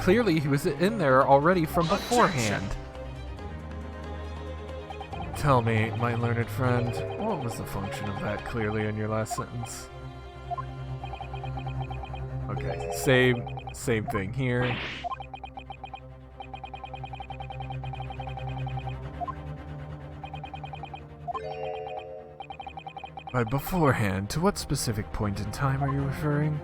A: Clearly, he was in there already from beforehand.
E: Tell me, my learned friend, what was the function of that clearly in your last sentence?
A: Okay, same thing here.
E: By beforehand, to what specific point in time are you referring?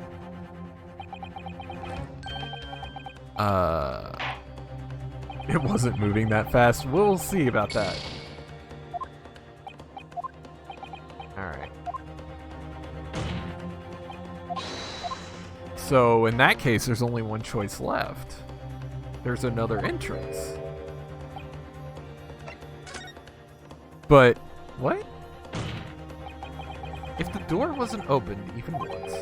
A: It wasn't moving that fast. We'll see about that. Alright. So, in that case, there's only one choice left. There's another entrance. But, what? If the door wasn't opened even once,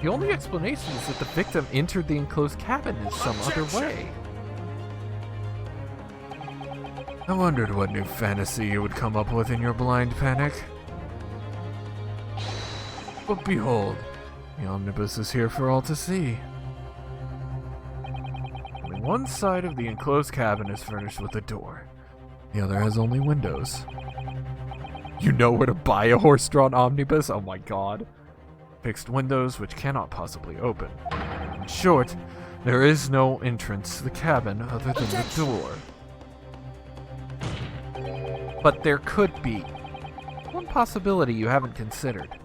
A: the only explanation is that the victim entered the enclosed cabin in some other way.
E: I wondered what new fantasy you would come up with in your blind panic. But behold, the omnibus is here for all to see. Only one side of the enclosed cabin is furnished with a door. The other has only windows.
A: You know where to buy a horse-drawn omnibus? Oh my god.
E: Fixed windows which cannot possibly open. In short, there is no entrance to the cabin other than the door.
A: But there could be. One possibility you haven't considered.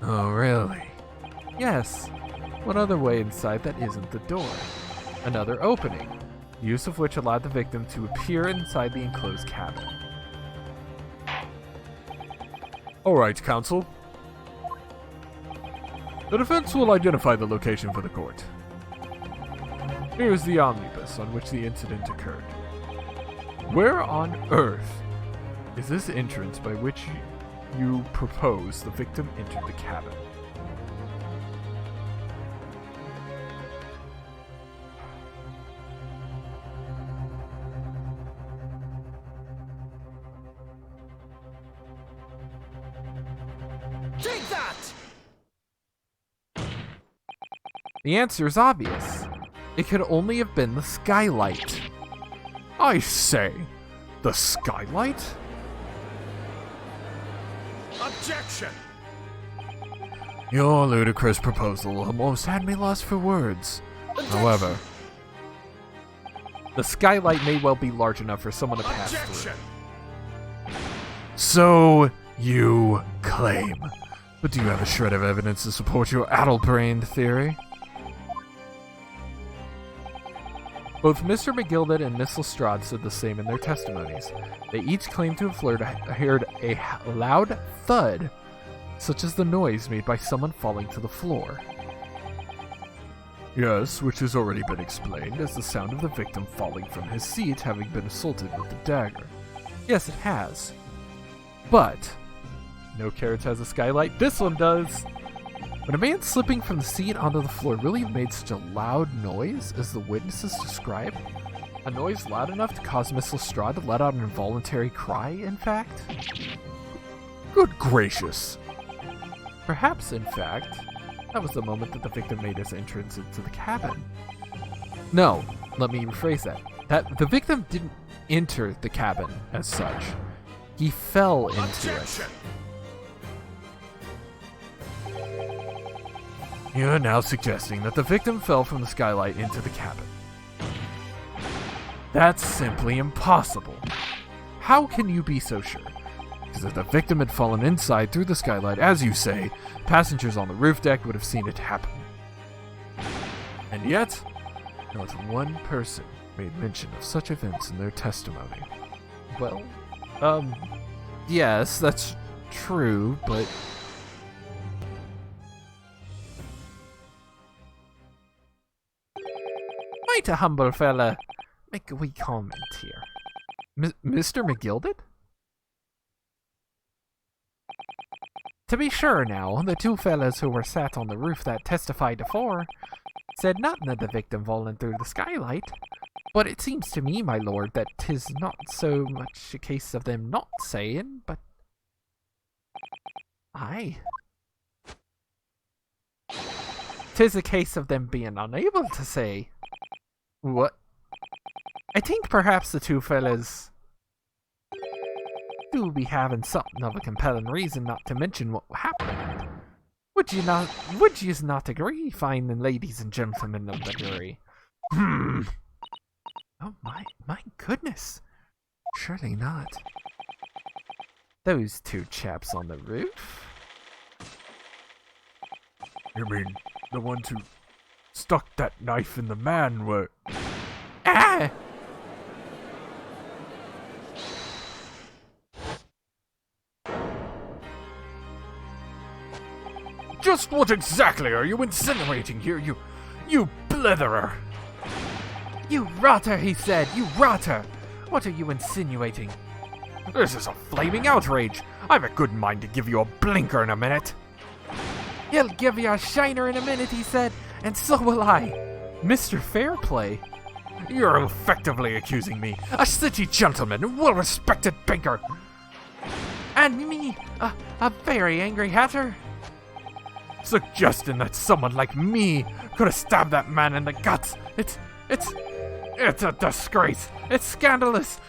E: Oh, really?
A: Yes. One other way inside that isn't the door. Another opening, use of which allowed the victim to appear inside the enclosed cabin.
E: Alright, counsel. The defense will identify the location for the court. Here is the omnibus on which the incident occurred. Where on earth is this entrance by which you propose the victim entered the cabin?
C: Take that!
A: The answer is obvious. It could only have been the skylight.
E: I say, the skylight?
C: Objection!
E: Your ludicrous proposal almost had me lost for words. However,
A: The skylight may well be large enough for someone to pass through.
E: so you claim. But do you have a shred of evidence to support your addle-brained theory?
A: Both Mr. McGilded and Miss Lestrade said the same in their testimonies. They each claimed to have heard a loud thud, such as the noise made by someone falling to the floor.
E: Yes, which has already been explained as the sound of the victim falling from his seat having been assaulted with the dagger.
A: Yes, it has. But no Carrots has a skylight. This one does. When a man slipping from the seat onto the floor really made such a loud noise as the witnesses described, a noise loud enough to cause Miss Lestrade to let out an involuntary cry, in fact?
E: Good gracious!
A: Perhaps, in fact, that was the moment that the victim made his entrance into the cabin. No, let me rephrase that. The victim didn't enter the cabin as such. He fell into it.
E: You're now suggesting that the victim fell from the skylight into the cabin.
A: That's simply impossible. How can you be so sure?
E: Because if the victim had fallen inside through the skylight, as you say, passengers on the roof deck would have seen it happen. And yet, not one person made mention of such events in their testimony.
A: Well, yes, that's true, but... Might a humble fella make a wee comment here. Mr. McGilded?
B: To be sure now, the two fellas who were sat on the roof that testified afore said nothing of the victim falling through the skylight. But it seems to me, my lord, that 'tis not so much a case of them not saying, but... Aye. 'Tis a case of them being unable to say. What? I think perhaps the two fellas do be having something of a compelling reason not to mention what happened. Would you not agree, fine ladies and gentlemen of the jury? Oh my goodness. Surely not. Those two chaps on the roof?
E: You mean the ones who stuck that knife in the man were...
B: Ah!
E: Just what exactly are you insinuating here, you blitherer?
B: You rotter, he said, you rotter! What are you insinuating?
E: This is a flaming outrage. I've a good mind to give you a blinker in a minute.
B: He'll give you a shiner in a minute, he said, and so will I. Mr. Fairplay.
E: You're effectively accusing me, a city gentleman and well-respected banker.
B: And me, a very angry hatter.
E: Suggesting that someone like me could have stabbed that man in the guts. It's a disgrace. It's scandalous.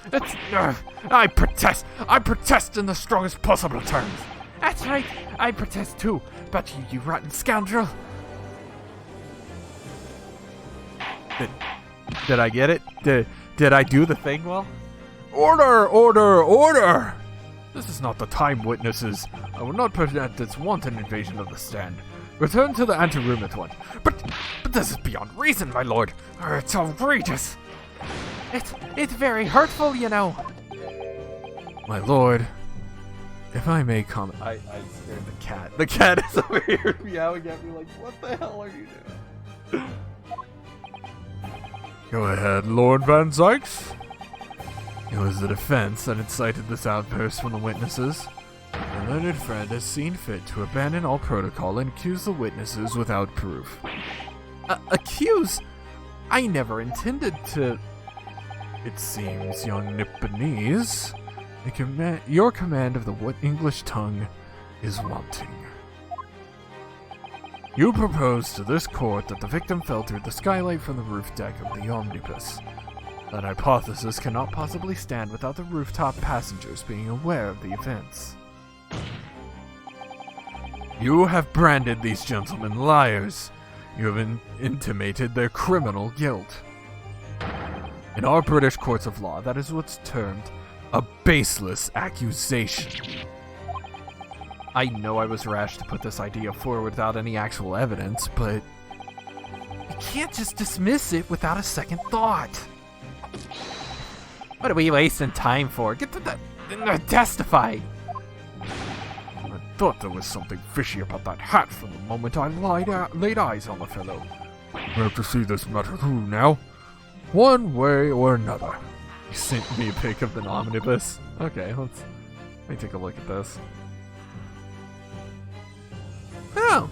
E: I protest in the strongest possible terms.
B: That's right, I protest too. But you rotten scoundrel. Did I get it? Did I do the thing well?
E: Order, order, order! This is not the time, witnesses. I will not permit this wanton invasion of the stand. Return to the anteroom at once. But this is beyond reason, my lord. It's outrageous.
B: It's very hurtful, you know.
E: My lord, if I may comment...
A: I scared the cat. The cat is over here meowing at me like, what the hell are you doing?
E: Go ahead, Lord Van Zykes. It was the defense that incited this outburst from the witnesses. The learned friend has seen fit to abandon all protocol and accuse the witnesses without proof.
B: Accuse? I never intended to...
E: It seems, young Nipponese, your command of the English tongue is wanting. You propose to this court that the victim fell through the skylight from the roof deck of the omnibus. That hypothesis cannot possibly stand without the rooftop passengers being aware of the events. You have branded these gentlemen liars. You have intimated their criminal guilt. In our British courts of law, that is what's termed a baseless accusation.
B: I know I was rash to put this idea forward without any actual evidence, but you can't just dismiss it without a second thought. What are we wasting time for? Get to the testify.
E: I thought there was something fishy about that hat from the moment I laid eyes on the fellow. We have to see this matter through now, one way or another.
A: You sent me a pic of an omnibus. Okay, let me take a look at this. Oh,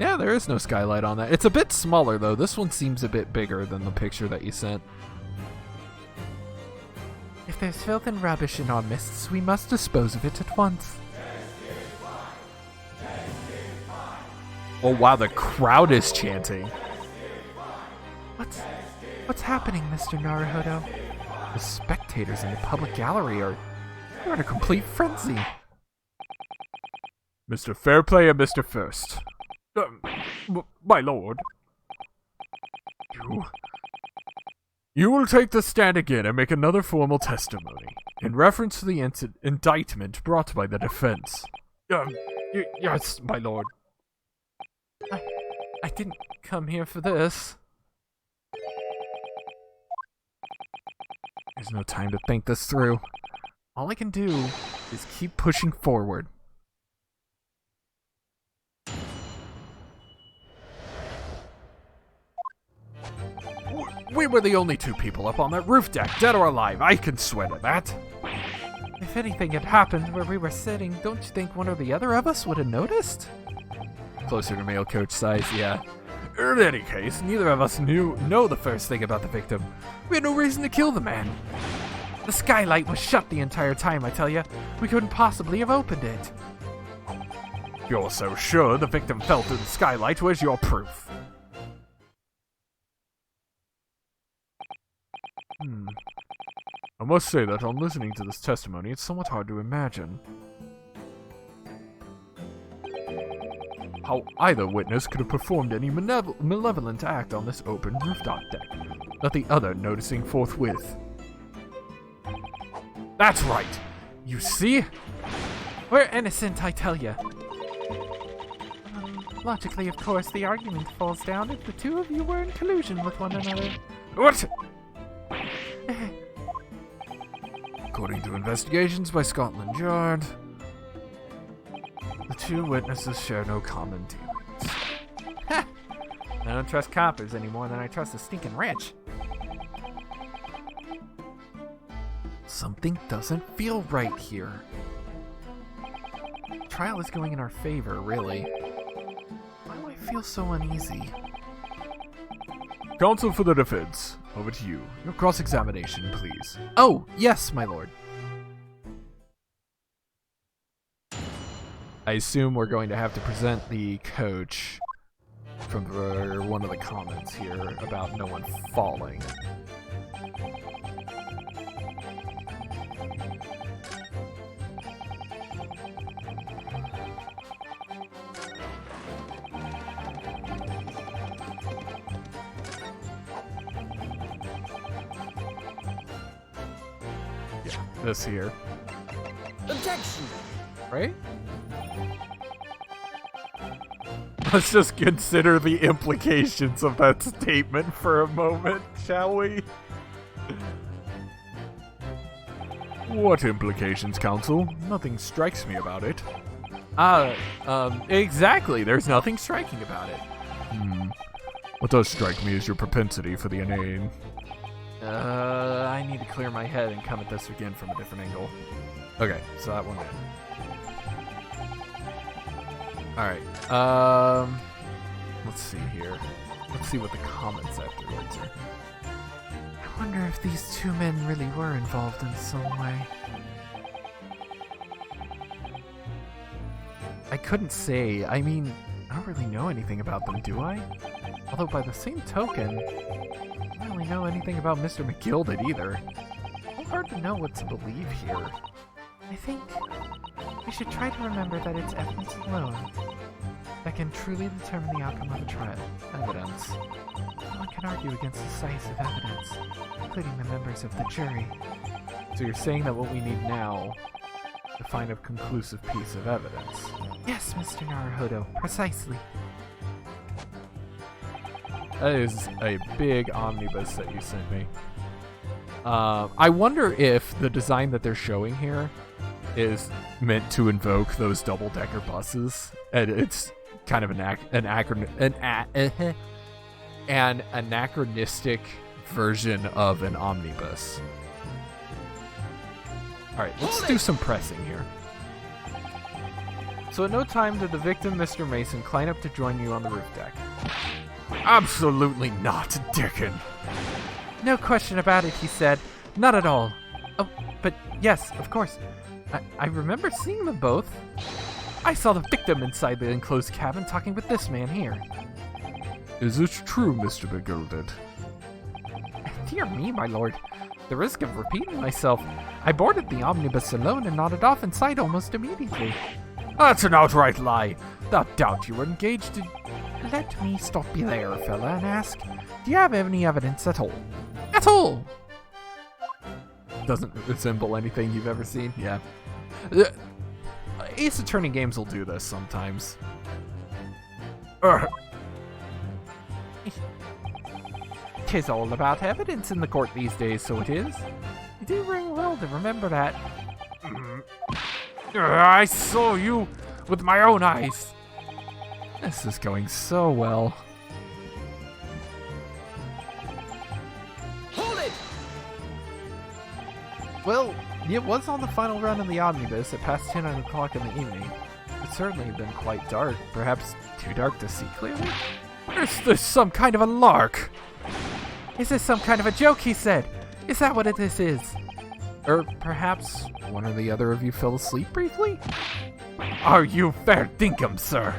A: yeah, there is no skylight on that. It's a bit smaller though. This one seems a bit bigger than the picture that you sent.
B: If there's filth and rubbish in our midst, we must dispose of it at once.
A: Oh wow, the crowd is chanting.
B: What's happening, Mr. Naruhodo? The spectators in the public gallery are in a complete frenzy.
E: Mr. Fairplay and Mr. First. My lord. You will take the stand again and make another formal testimony in reference to the indictment brought by the defense. Yes, my lord.
B: I didn't come here for this.
A: There's no time to think this through. All I can do is keep pushing forward. We were the only two people up on that roof deck, dead or alive. I can swear to that.
B: If anything had happened where we were sitting, don't you think one or the other of us would have noticed?
A: Closer to male coach size, yeah.
E: In any case, neither of us know the first thing about the victim. We had no reason to kill the man.
B: The skylight was shut the entire time, I tell you. We couldn't possibly have opened it.
E: If you're so sure the victim fell through the skylight, where's your proof? I must say that on listening to this testimony, it's somewhat hard to imagine how either witness could have performed any malevolent act on this open rooftop deck, not the other noticing forthwith. That's right! You see?
B: We're innocent, I tell you. Logically, of course, the argument falls down if the two of you were in collusion with one another.
E: What? According to investigations by Scotland Yard, the two witnesses share no common dealings.
B: Ha! I don't trust coppers any more than I trust the stinking rich.
A: Something doesn't feel right here. Trial is going in our favor, really. Why do I feel so uneasy?
E: Counsel for the defense, over to you. Your cross-examination, please.
A: Oh, yes, my lord. I assume we're going to have to present the coach from one of the comments here about no one falling. This here.
C: Objection!
A: Right?
E: Let's just consider the implications of that statement for a moment, shall we? What implications, counsel? Nothing strikes me about it.
A: Exactly. There's nothing striking about it.
E: What does strike me is your propensity for the inane.
A: I need to clear my head and come at this again from a different angle. Okay, so that one did. Alright, let's see here. Let's see what the comments afterwards are.
B: I wonder if these two men really were involved in some way.
A: I couldn't say. I mean, I don't really know anything about them, do I? Although by the same token, I don't really know anything about Mr. McGilded either. It's hard to know what to believe here.
B: I think we should try to remember that it's evidence alone that can truly determine the outcome of a trial.
A: Evidence.
B: No one can argue against decisive evidence, including the members of the jury.
A: So you're saying that what we need now to find a conclusive piece of evidence.
B: Yes, Mr. Naruhodo, precisely.
A: That is a big omnibus that you sent me. I wonder if the design that they're showing here is meant to invoke those double-decker buses, and it's kind of an anachronistic version of an omnibus. Alright, let's do some pressing here. So at no time did the victim, Mr. Mason, climb up to join you on the roof deck.
E: Absolutely not, Dickon.
B: No question about it, he said. Not at all. Oh, but yes, of course. I remember seeing them both. I saw the victim inside the enclosed cabin talking with this man here.
E: Is it true, Mr. McGilded?
B: Dear me, my lord. The risk of repeating myself, I boarded the omnibus alone and nodded off in sight almost immediately.
E: That's an outright lie. Without doubt you were engaged in...
B: Let me stop you there, fella, and ask, do you have any evidence at all? At all!
A: Doesn't resemble anything you've ever seen? Yeah. Ace Attorney games will do this sometimes.
B: 'Tis all about evidence in the court these days, so it is. You do ring well to remember that.
E: I saw you with my own eyes.
A: This is going so well.
C: Hold it!
A: Well, It was on the final run of the omnibus at past 10 o'clock in the evening. It certainly had been quite dark, perhaps too dark to see clearly.
B: Is this some kind of a lark? Is this some kind of a joke, he said? Is that what this is?
A: Or perhaps one or the other of you fell asleep briefly?
B: Are you fair dinkum, sir?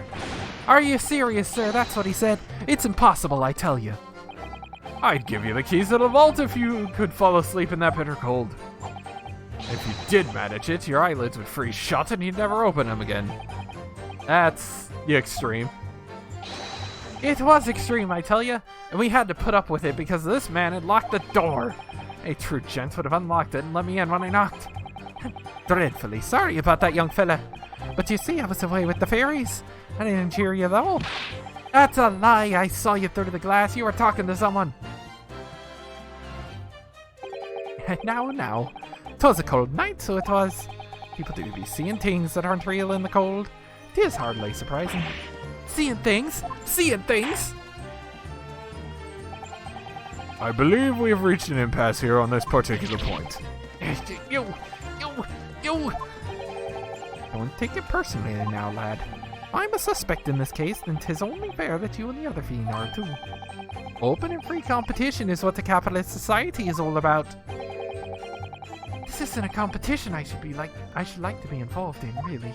B: Are you serious, sir? That's what he said. It's impossible, I tell you.
A: I'd give you the keys to the vault if you could fall asleep in that bitter cold. If you did manage it, your eyelids would freeze shut and you'd never open them again. That's the extreme.
B: It was extreme, I tell you, and we had to put up with it because this man had locked the door. A true gent would have unlocked it and let me in when I knocked. I'm dreadfully sorry about that, young fella. But you see, I was away with the fairies. I didn't hear you, though. That's a lie. I saw you through the glass. You were talking to someone. Now. 'Twas a cold night, so it was. People do be seeing things that aren't real in the cold. 'Tis hardly surprising. Seeing things?
E: I believe we have reached an impasse here on this particular point.
B: You! Don't take it personally now, lad. I'm a suspect in this case, and 'tis only fair that you and the other fiend are too. Open and free competition is what the capitalist society is all about. This isn't a competition I should like to be involved in, really.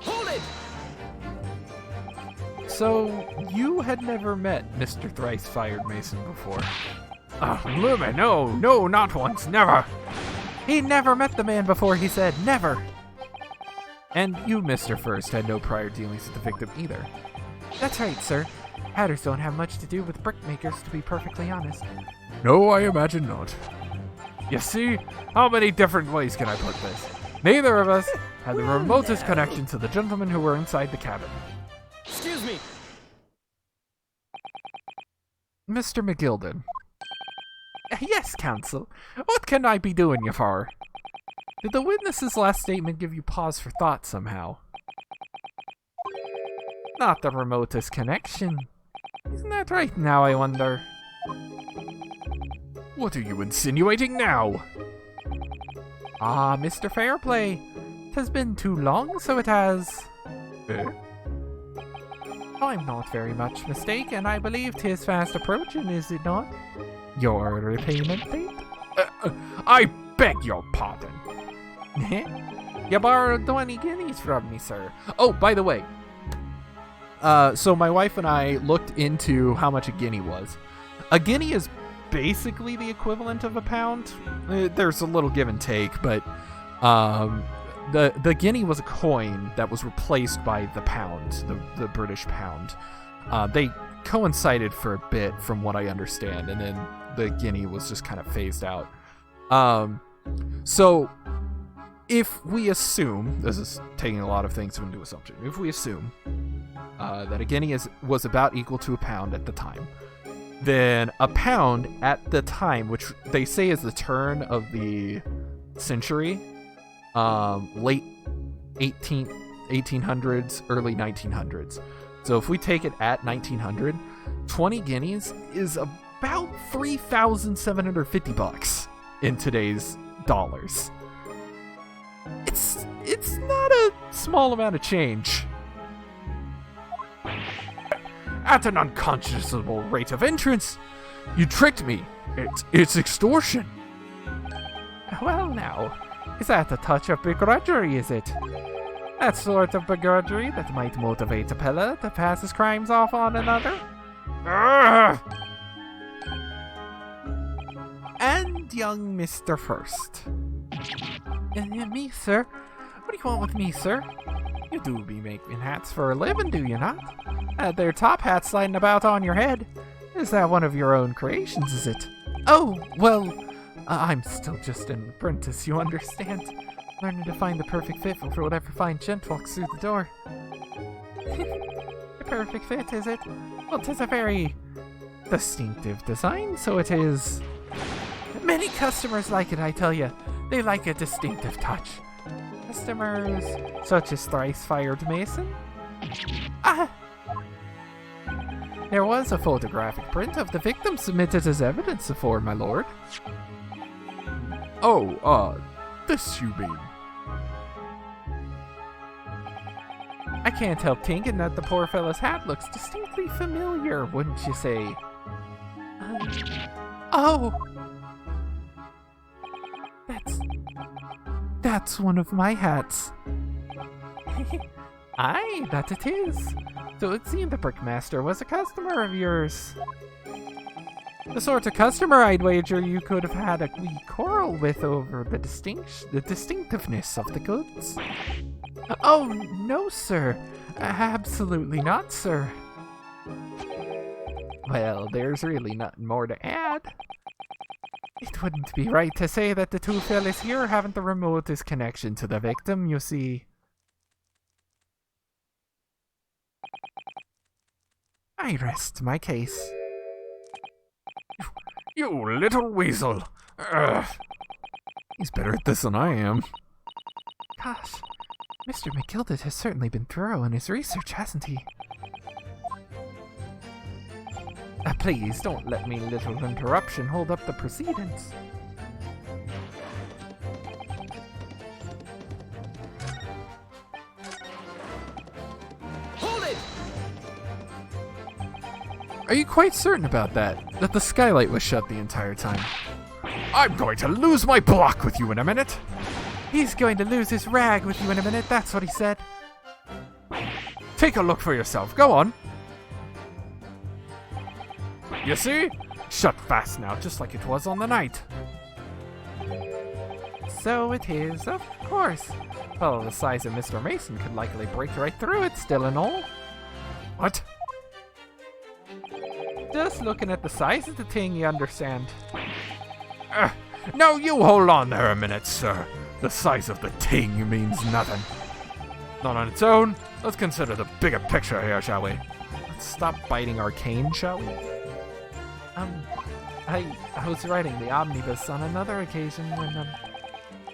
C: Hold it!
A: So, you had never met Mr. Thrice-Fired Mason before?
B: Lummy, no, not once, never. He never met the man before, he said, never.
A: And you, Mr. First, had no prior dealings with the victim either.
B: That's right, sir. Hatters don't have much to do with brickmakers, to be perfectly honest.
E: No, I imagine not.
A: You see? How many different ways can I put this? Neither of us had the remotest connection to the gentlemen who were inside the cabin.
C: Excuse me.
A: Mr. McGilden.
B: Yes, counsel. What can I be doing you for?
A: Did the witness's last statement give you pause for thought somehow?
B: Not the remotest connection. Isn't that right now, I wonder?
E: What are you insinuating now?
B: Ah, Mr. Fairplay. 'Has been too long, so it has. I'm not very much mistaken. I believe 'tis fast approaching, is it not? Your repayment date?
E: I beg your pardon.
B: You borrowed 20 guineas from me, sir.
A: Oh, by the way, so my wife and I looked into how much a guinea was. A guinea is basically the equivalent of a pound. There's a little give and take, but the guinea was a coin that was replaced by the pound, the British pound. They coincided for a bit, from what I understand, and then the guinea was just kind of phased out. So if we assume, this is taking a lot of things into assumption, if we assume that a guinea was about equal to a pound at the time, then a pound at the time, which they say is the turn of the century, late 1800s, early 1900s. So if we take it at 1900, 20 guineas is about $3,750 in today's dollars. It's not a small amount of change.
E: At an unconscionable rate of entrance. You tricked me. It's extortion.
B: Well, now, is that a touch of begrudgery, is it? That sort of begrudgery that might motivate a fella to pass his crimes off on another? And young Mr. First. Me, sir? What do you want with me, sir? You do be making hats for a living, do you not? They're top hats sliding about on your head. Is that one of your own creations, is it? Oh, well, I'm still just an apprentice, you understand. Learning to find the perfect fit for whatever fine gent walks through the door. The perfect fit, is it? Well, 'tis a very distinctive design, so it is. Many customers like it, I tell you. They like a distinctive touch. Customers such as Thrice-Fired Mason? There was a photographic print of the victim submitted as evidence before, my lord.
E: Oh, this you mean?
B: I can't help thinking that the poor fellow's hat looks distinctly familiar, wouldn't you say? Oh! That's one of my hats. Aye, that it is. So it seemed the brickmaster was a customer of yours. The sort of customer I'd wager you could have had a wee quarrel with over the distinctiveness of the goods. Oh, no, sir. Absolutely not, sir. Well, there's really nothing more to add. It wouldn't be right to say that the two fellas here haven't the remotest connection to the victim, you see. I rest my case.
E: You little weasel! Ugh. He's better at this than I am.
B: Gosh, Mr. McGilded has certainly been thorough in his research, hasn't he? Please, don't let me little interruption hold up the proceedings.
C: Hold it!
A: Are you quite certain about that? That the skylight was shut the entire time?
E: I'm going to lose my block with you in a minute!
B: He's going to lose his rag with you in a minute, that's what he said.
E: Take a look for yourself, go on! You see? Shut fast now, just like it was on the night.
B: So it is, of course. Well, the size of Mr. Mason could likely break right through it still and all.
E: What?
B: Just looking at the size of the thing, you understand.
E: Now you hold on there a minute, sir. The size of the ting means nothing. Not on its own. Let's consider the bigger picture here, shall we?
A: Let's stop biting arcane, shall we?
B: I was riding the omnibus on another occasion when,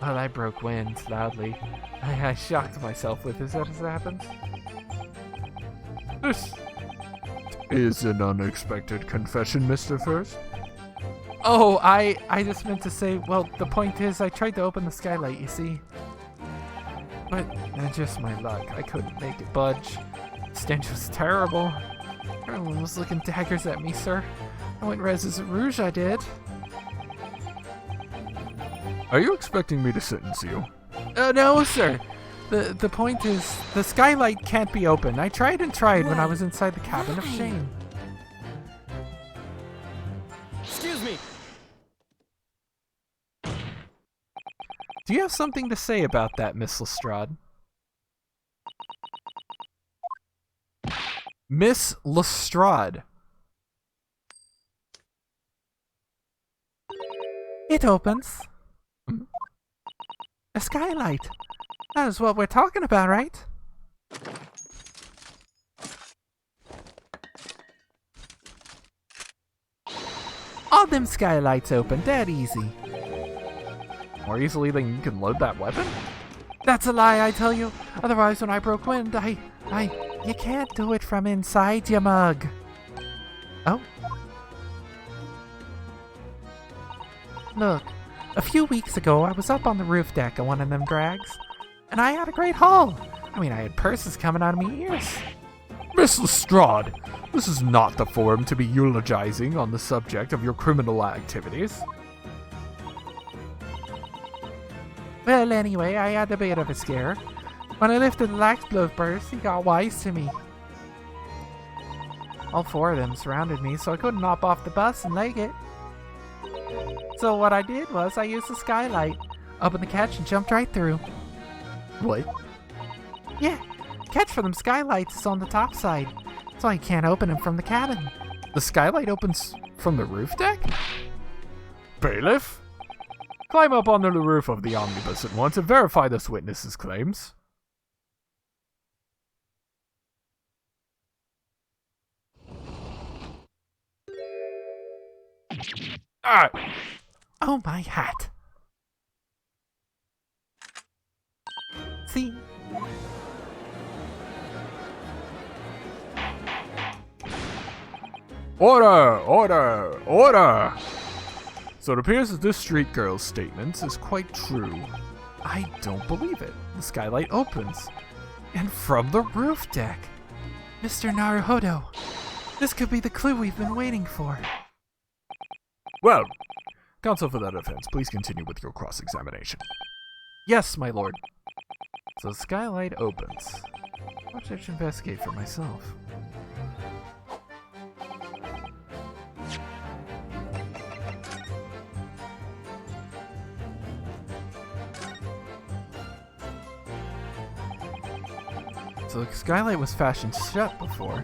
B: well, I broke wind loudly. I shocked myself with this as it happened.
E: This is an unexpected confession, Mr. First.
B: Oh, I just meant to say, well, the point is I tried to open the skylight, you see. But just my luck, I couldn't make it budge. The stench was terrible. Everyone was looking daggers at me, sir. I went res as a rouge, I did.
E: Are you expecting me to sentence you?
B: No, sir. The point is, the skylight can't be open. I tried and tried when I was inside the cabin of shame.
C: Excuse me.
A: Do you have something to say about that, Miss Lestrade? Miss Lestrade.
B: It opens. A skylight. That is what we're talking about, right? All them skylights open, dead easy.
A: More easily than you can load that weapon?
B: That's a lie, I tell you. Otherwise, when I broke wind, you can't do it from inside, you mug. Oh. Look, a few weeks ago, I was up on the roof deck of one of them drags, and I had a great haul. I mean, I had purses coming out of my ears.
E: Miss Lestrade, this is not the forum to be eulogizing on the subject of your criminal activities.
B: Well, anyway, I had a bit of a scare. When I lifted the lax glove purse, he got wise to me. All four of them surrounded me, so I couldn't hop off the bus and leg it. So what I did was I used the skylight, opened the catch and jumped right through.
A: What?
B: Yeah, catch for them skylights is on the top side, so I can't open them from the cabin.
A: The skylight opens from the roof deck?
E: Bailiff? Climb up on the roof of the omnibus at once and verify this witness's claims. Ah!
B: Oh, my hat. See?
E: Order! Order! Order! So it appears that this street girl's statement is quite true.
B: I don't believe it. The skylight opens. And from the roof deck. Mr. Naruhodo, this could be the clue we've been waiting for.
E: Well, counsel for that offense, please continue with your cross-examination.
A: Yes, my lord. So the skylight opens. Perhaps I should investigate for myself. So the skylight was fashioned shut before,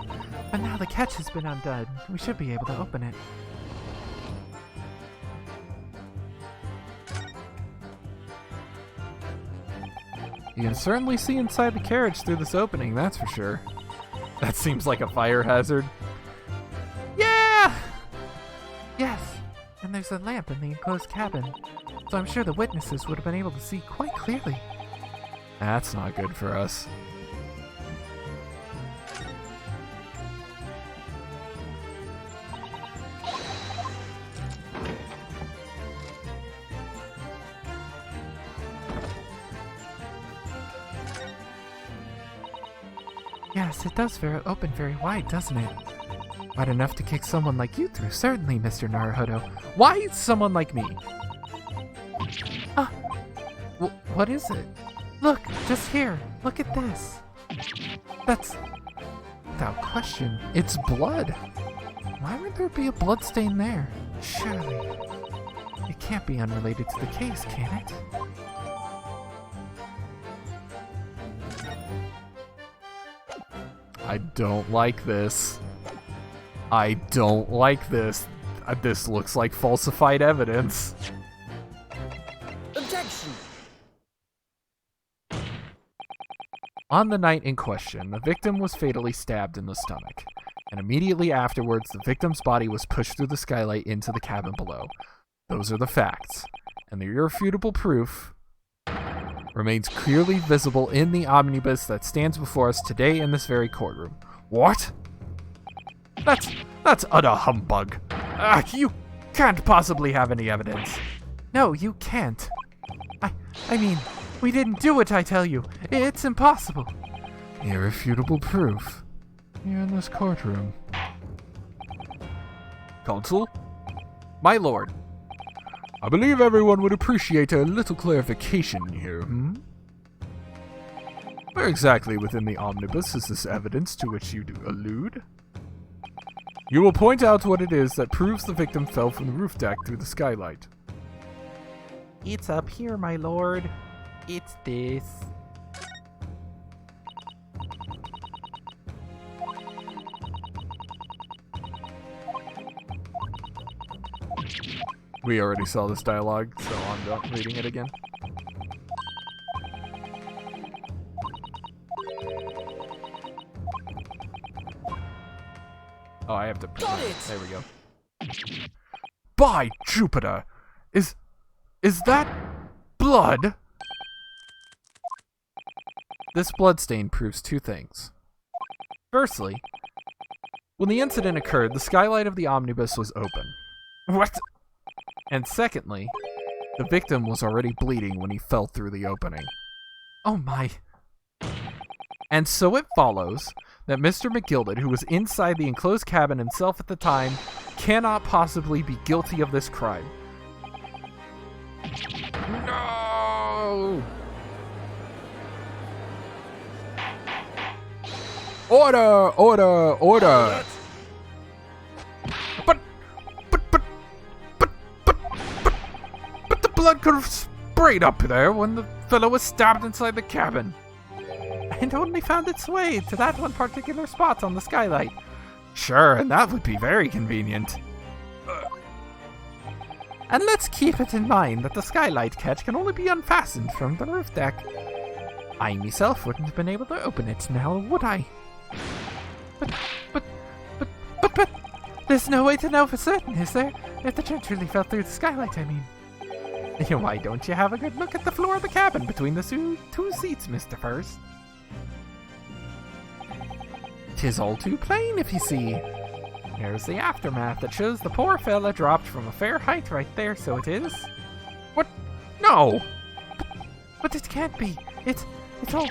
A: but now the catch has been undone. We should be able to open it. You can certainly see inside the carriage through this opening, that's for sure. That seems like a fire hazard.
B: Yeah! Yes, and there's a lamp in the enclosed cabin, so I'm sure the witnesses would have been able to see quite clearly.
A: That's not good for us.
B: Yes, it does open very wide, doesn't it? Wide enough to kick someone like you through, certainly, Mr. Naruhodo.
A: Why someone like me?
B: What is it? Look, just here. Look at this. That's, without question, it's blood. Why would there be a blood stain there? Surely. It can't be unrelated to the case, can it?
A: I don't like this. I don't like this. This looks like falsified evidence.
C: Objection!
A: On the night in question, the victim was fatally stabbed in the stomach, and immediately afterwards, the victim's body was pushed through the skylight into the cabin below. Those are the facts, and the irrefutable proof remains clearly visible in the omnibus that stands before us today in this very courtroom.
E: What? That's utter humbug. You can't possibly have any evidence.
B: No, you can't. I mean, we didn't do it, I tell you. It's impossible.
A: Irrefutable proof. Here in this courtroom.
E: Counsel?
A: My lord.
E: I believe everyone would appreciate a little clarification here, Where exactly within the omnibus is this evidence to which you do allude? You will point out what it is that proves the victim fell from the roof deck through the skylight.
B: It's up here, my lord. It's this.
A: We already saw this dialogue, so I'm not reading it again. Oh, I have to...
C: Got it!
A: There we go.
E: By Jupiter! Is that blood?
A: This bloodstain proves two things. Firstly, when the incident occurred, the skylight of the omnibus was open.
E: What?
A: And secondly, the victim was already bleeding when he fell through the opening.
B: Oh my.
A: And so it follows that Mr. McGilded, who was inside the enclosed cabin himself at the time, cannot possibly be guilty of this crime.
E: No! Order! Order! Order! But the blood could have sprayed up there when the fellow was stabbed inside the cabin.
B: And only found its way to that one particular spot on the skylight.
E: Sure, and that would be very convenient.
B: And let's keep it in mind that the skylight catch can only be unfastened from the roof deck. I myself wouldn't have been able to open it now, would I? But, there's no way to know for certain, is there? If the trench really fell through the skylight, I mean. Why don't you have a good look at the floor of the cabin between the two seats, Mr. First? 'Tis all too plain, if you see. Here's the aftermath that shows the poor fella dropped from a fair height right there, so it is.
E: What? No!
B: But it can't be. It's all...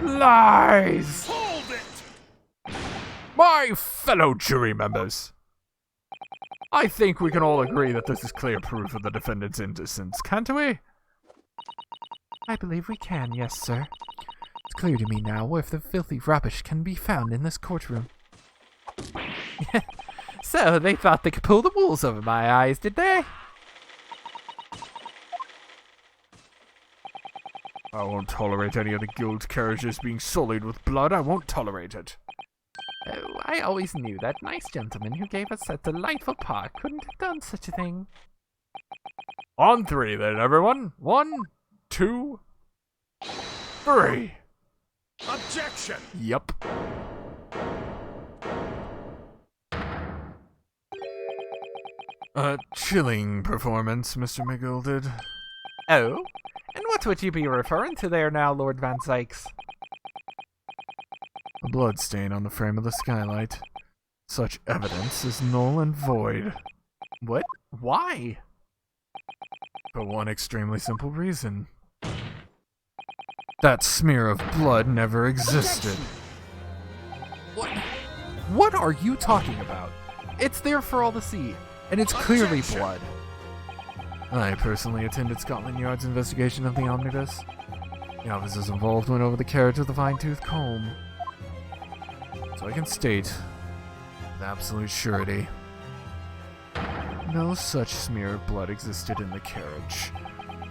E: Lies! Hold it! My fellow jury members, I think we can all agree that this is clear proof of the defendant's innocence, can't we?
B: I believe we can, yes, sir. It's clear to me now if the filthy rubbish can be found in this courtroom. So, they thought they could pull the wool over my eyes, did they?
E: I won't tolerate any of the guild carriages being sullied with blood. I won't tolerate it.
B: Oh, I always knew that nice gentleman who gave us that delightful park couldn't have done such a thing.
E: On three, then, everyone. 1, 2, 3. Objection!
B: Yup.
E: Chilling performance, Mr. McGilded.
B: Oh? And what would you be referring to there now, Lord Van Sykes?
E: A blood stain on the frame of the skylight. Such evidence is null and void.
B: What? Why?
E: For one extremely simple reason. That smear of blood never existed.
B: What are you talking about? It's there for all to see, and it's clearly blood.
E: I personally attended Scotland Yard's investigation of the omnibus. The officers involved went over the carriage with a fine-tooth comb. So I can state, with absolute surety, no such smear of blood existed in the carriage.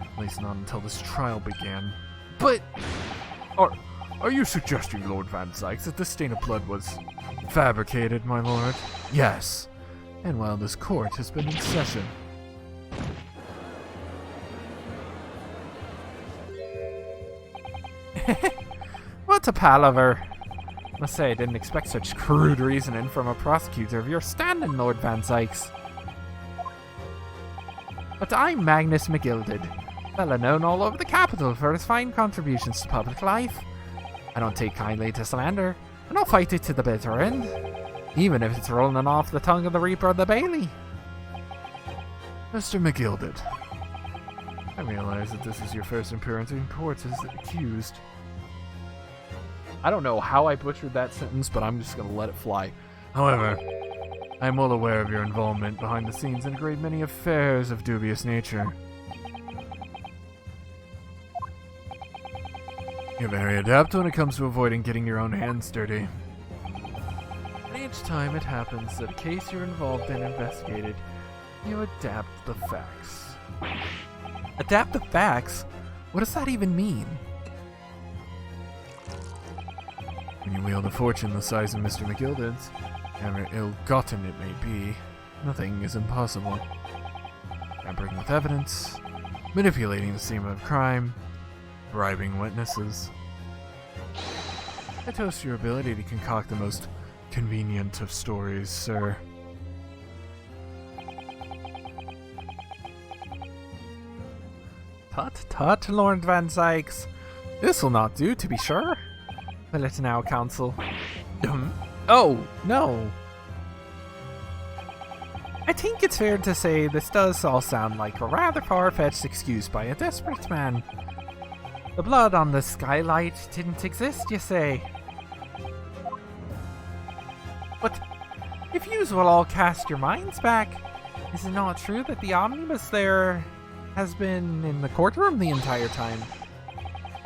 E: At least not until this trial began.
B: But...
E: Are you suggesting, Lord Van Sykes, that this stain of blood was fabricated, my lord? Yes. And while this court has been in session.
B: What a palaver. Must say I didn't expect such crude reasoning from a prosecutor of your standing, Lord Van Sykes. But I'm Magnus McGilded, fella known all over the capital for his fine contributions to public life. I don't take kindly to slander, and I'll fight it to the bitter end, even if it's rolling off the tongue of the Reaper of the Bailey.
E: Mr. McGilded, I realize that this is your first appearance in court as accused.
A: I don't know how I butchered that sentence, but I'm just going to let it fly.
E: However, I am well aware of your involvement behind the scenes in a great many affairs of dubious nature. You're very adept when it comes to avoiding getting your own hands dirty. And each time it happens that a case you're involved in investigated, you adapt the facts.
B: Adapt the facts? What does that even mean?
E: When you wield a fortune the size of Mr. McGilded's, however ill-gotten it may be, nothing is impossible. Tampering with evidence, manipulating the scene of crime, bribing witnesses. I toast your ability to concoct the most convenient of stories, sir.
B: Tut tut, Lord Van Sykes. This'll not do, to be sure. Will it now, counsel? Oh, no. I think it's fair to say this does all sound like a rather far-fetched excuse by a desperate man. The blood on the skylight didn't exist, you say? But if yous will all cast your minds back, is it not true that the omnibus there has been in the courtroom the entire time?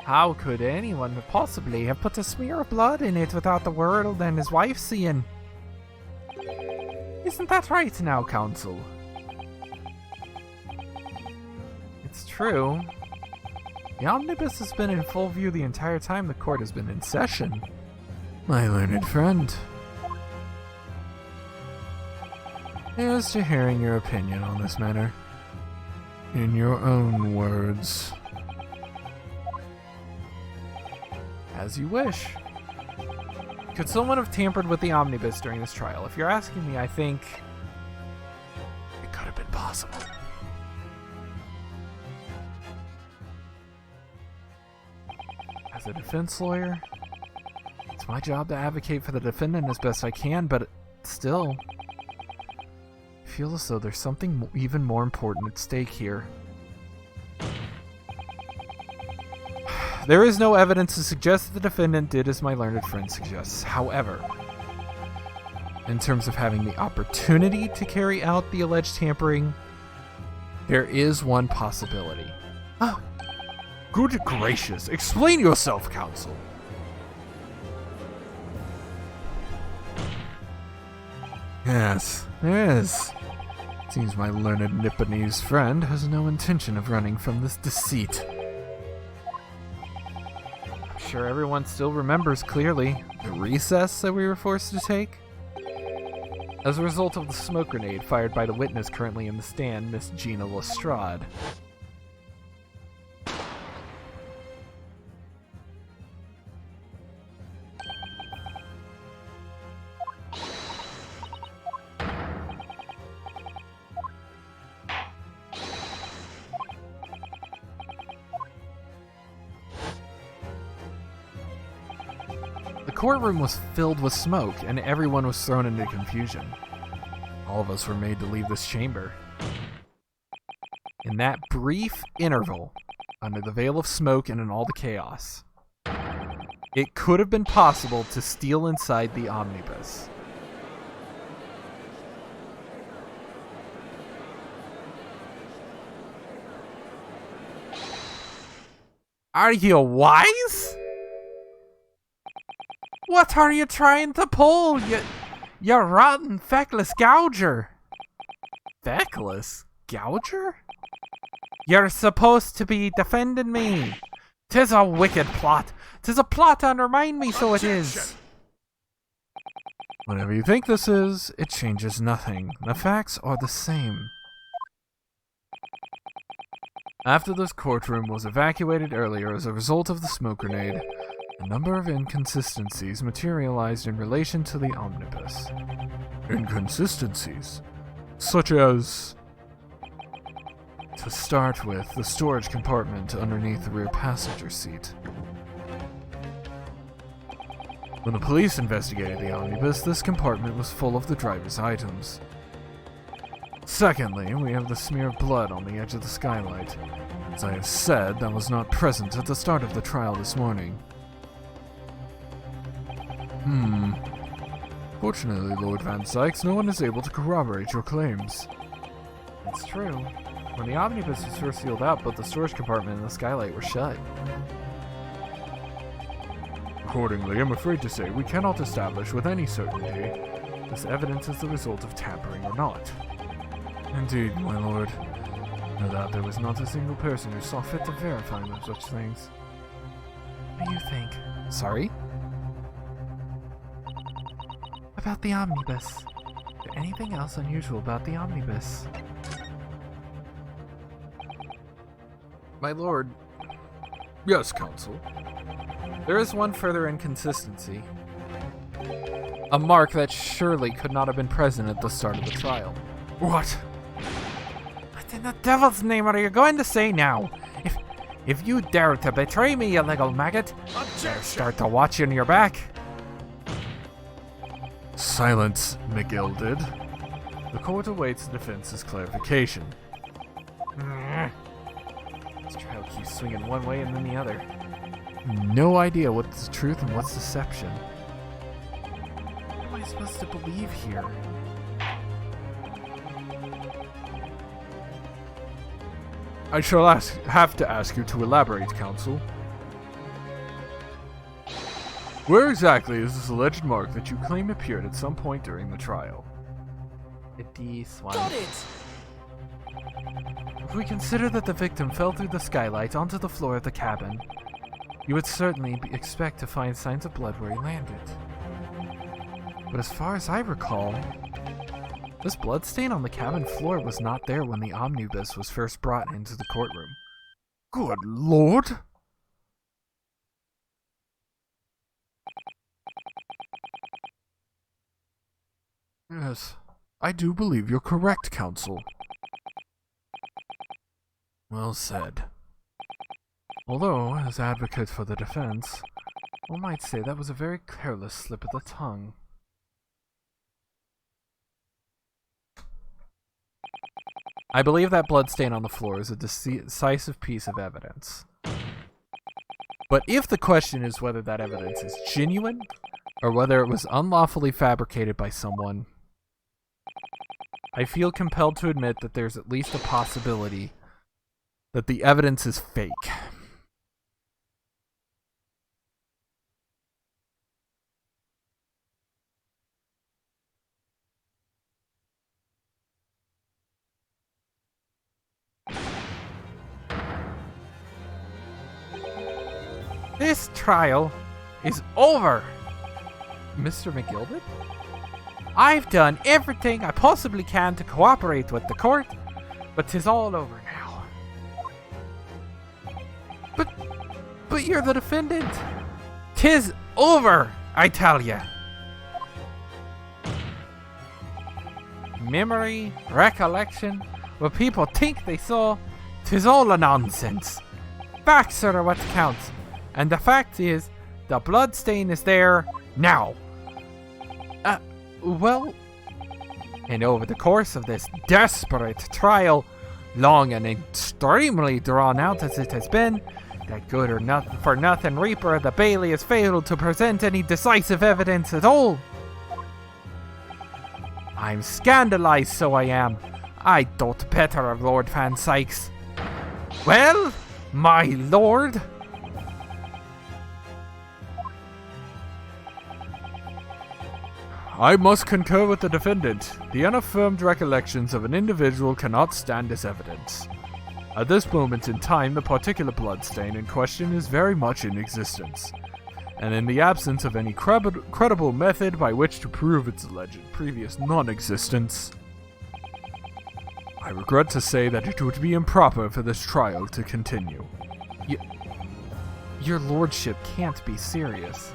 B: How could anyone possibly have put a smear of blood in it without the world and his wife seeing? Isn't that right now, counsel? It's true. The omnibus has been in full view the entire time the court has been in session.
E: My learned friend. Here's to hearing your opinion on this matter. In your own words.
B: As you wish. Could someone have tampered with the omnibus during this trial? If you're asking me, I think
E: It could have been possible.
B: as a defense lawyer, it's my job to advocate for the defendant as best I can, but still,
A: feel as though there's something even more important at stake here. There is no evidence to suggest that the defendant did as my learned friend suggests. However, in terms of having the opportunity to carry out the alleged tampering, there is one possibility.
E: Ah, good gracious, explain yourself, counsel.
A: Yes, there is. Seems my learned Nipponese friend has no intention of running from this deceit. I'm sure everyone still remembers clearly the recess that we were forced to take. As a result of the smoke grenade fired by the witness currently in the stand, Miss Gina Lestrade. The courtroom was filled with smoke, and everyone was thrown into confusion. All of us were made to leave this chamber. In that brief interval, under the veil of smoke and in all the chaos, it could have been possible to steal inside the omnibus. Are you wise? What are you trying to pull, you rotten, feckless gouger? Feckless gouger? You're supposed to be defending me. 'Tis a wicked plot. 'Tis a plot to undermine me, so it is. Whatever you think this is, it changes nothing. The facts are the same. After this courtroom was evacuated earlier as a result of the smoke grenade, a number of inconsistencies materialized in relation to the omnibus.
E: Inconsistencies? Such as...
A: To start with, the storage compartment underneath the rear passenger seat. When the police investigated the omnibus, this compartment was full of the driver's items. Secondly, we have the smear of blood on the edge of the skylight. As I have said, that was not present at the start of the trial this morning.
E: Fortunately, Lord Van Sykes, no one is able to corroborate your claims.
A: It's true. When the omnibus was first sealed out, both the storage compartment and the skylight were shut.
E: Accordingly, I'm afraid to say we cannot establish with any certainty this evidence is the result of tampering or not.
A: Indeed, my lord. No doubt there was not a single person who saw fit to verify no such things. What do you think? Sorry? About the omnibus. Is there anything else unusual about the omnibus? My lord.
E: Yes, counsel.
A: There is one further inconsistency. A mark that surely could not have been present at the start of the trial.
E: What?
A: What in the devil's name are you going to say now? If you dare to betray me, you little maggot, better start to watching your back.
E: Silence, McGilded. The court awaits the defense's clarification.
A: This trial keeps swinging one way and then the other. No idea what's truth and what's deception. What am I supposed to believe here?
E: I shall have to ask you to elaborate, counsel. Where exactly is this alleged mark that you claim appeared at some point during the trial?
A: This one.
C: Got it!
A: If we consider that the victim fell through the skylight onto the floor of the cabin, you would certainly expect to find signs of blood where he landed. But as far as I recall, this bloodstain on the cabin floor was not there when the omnibus was first brought into the courtroom.
E: Good Lord! Yes, I do believe you're correct, counsel.
A: Well said. Although, as advocate for the defense, one might say that was a very careless slip of the tongue. I believe that bloodstain on the floor is a decisive piece of evidence. But if the question is whether that evidence is genuine, or whether it was unlawfully fabricated by someone, I feel compelled to admit that there's at least a possibility that the evidence is fake.
B: This trial is over.
A: Mr. McGilded?
B: I've done everything I possibly can to cooperate with the court, but 'tis all over now.
A: But you're the defendant.
B: 'Tis over, I tell ya. Memory, recollection, what people think they saw, 'tis all a nonsense. Facts are what counts, and the fact is, the bloodstain is there now.
A: Well,
B: And over the course of this desperate trial, long and extremely drawn out as it has been, that good or nothing for nothing reaper of the Bailey has failed to present any decisive evidence at all. I'm scandalized, so I am. I thought better of Lord Van Sykes. Well, my lord.
E: I must concur with the defendant. The unaffirmed recollections of an individual cannot stand as evidence. At this moment in time, the particular bloodstain in question is very much in existence, and in the absence of any credible method by which to prove its alleged previous non-existence, I regret to say that it would be improper for this trial to continue.
A: your lordship can't be serious.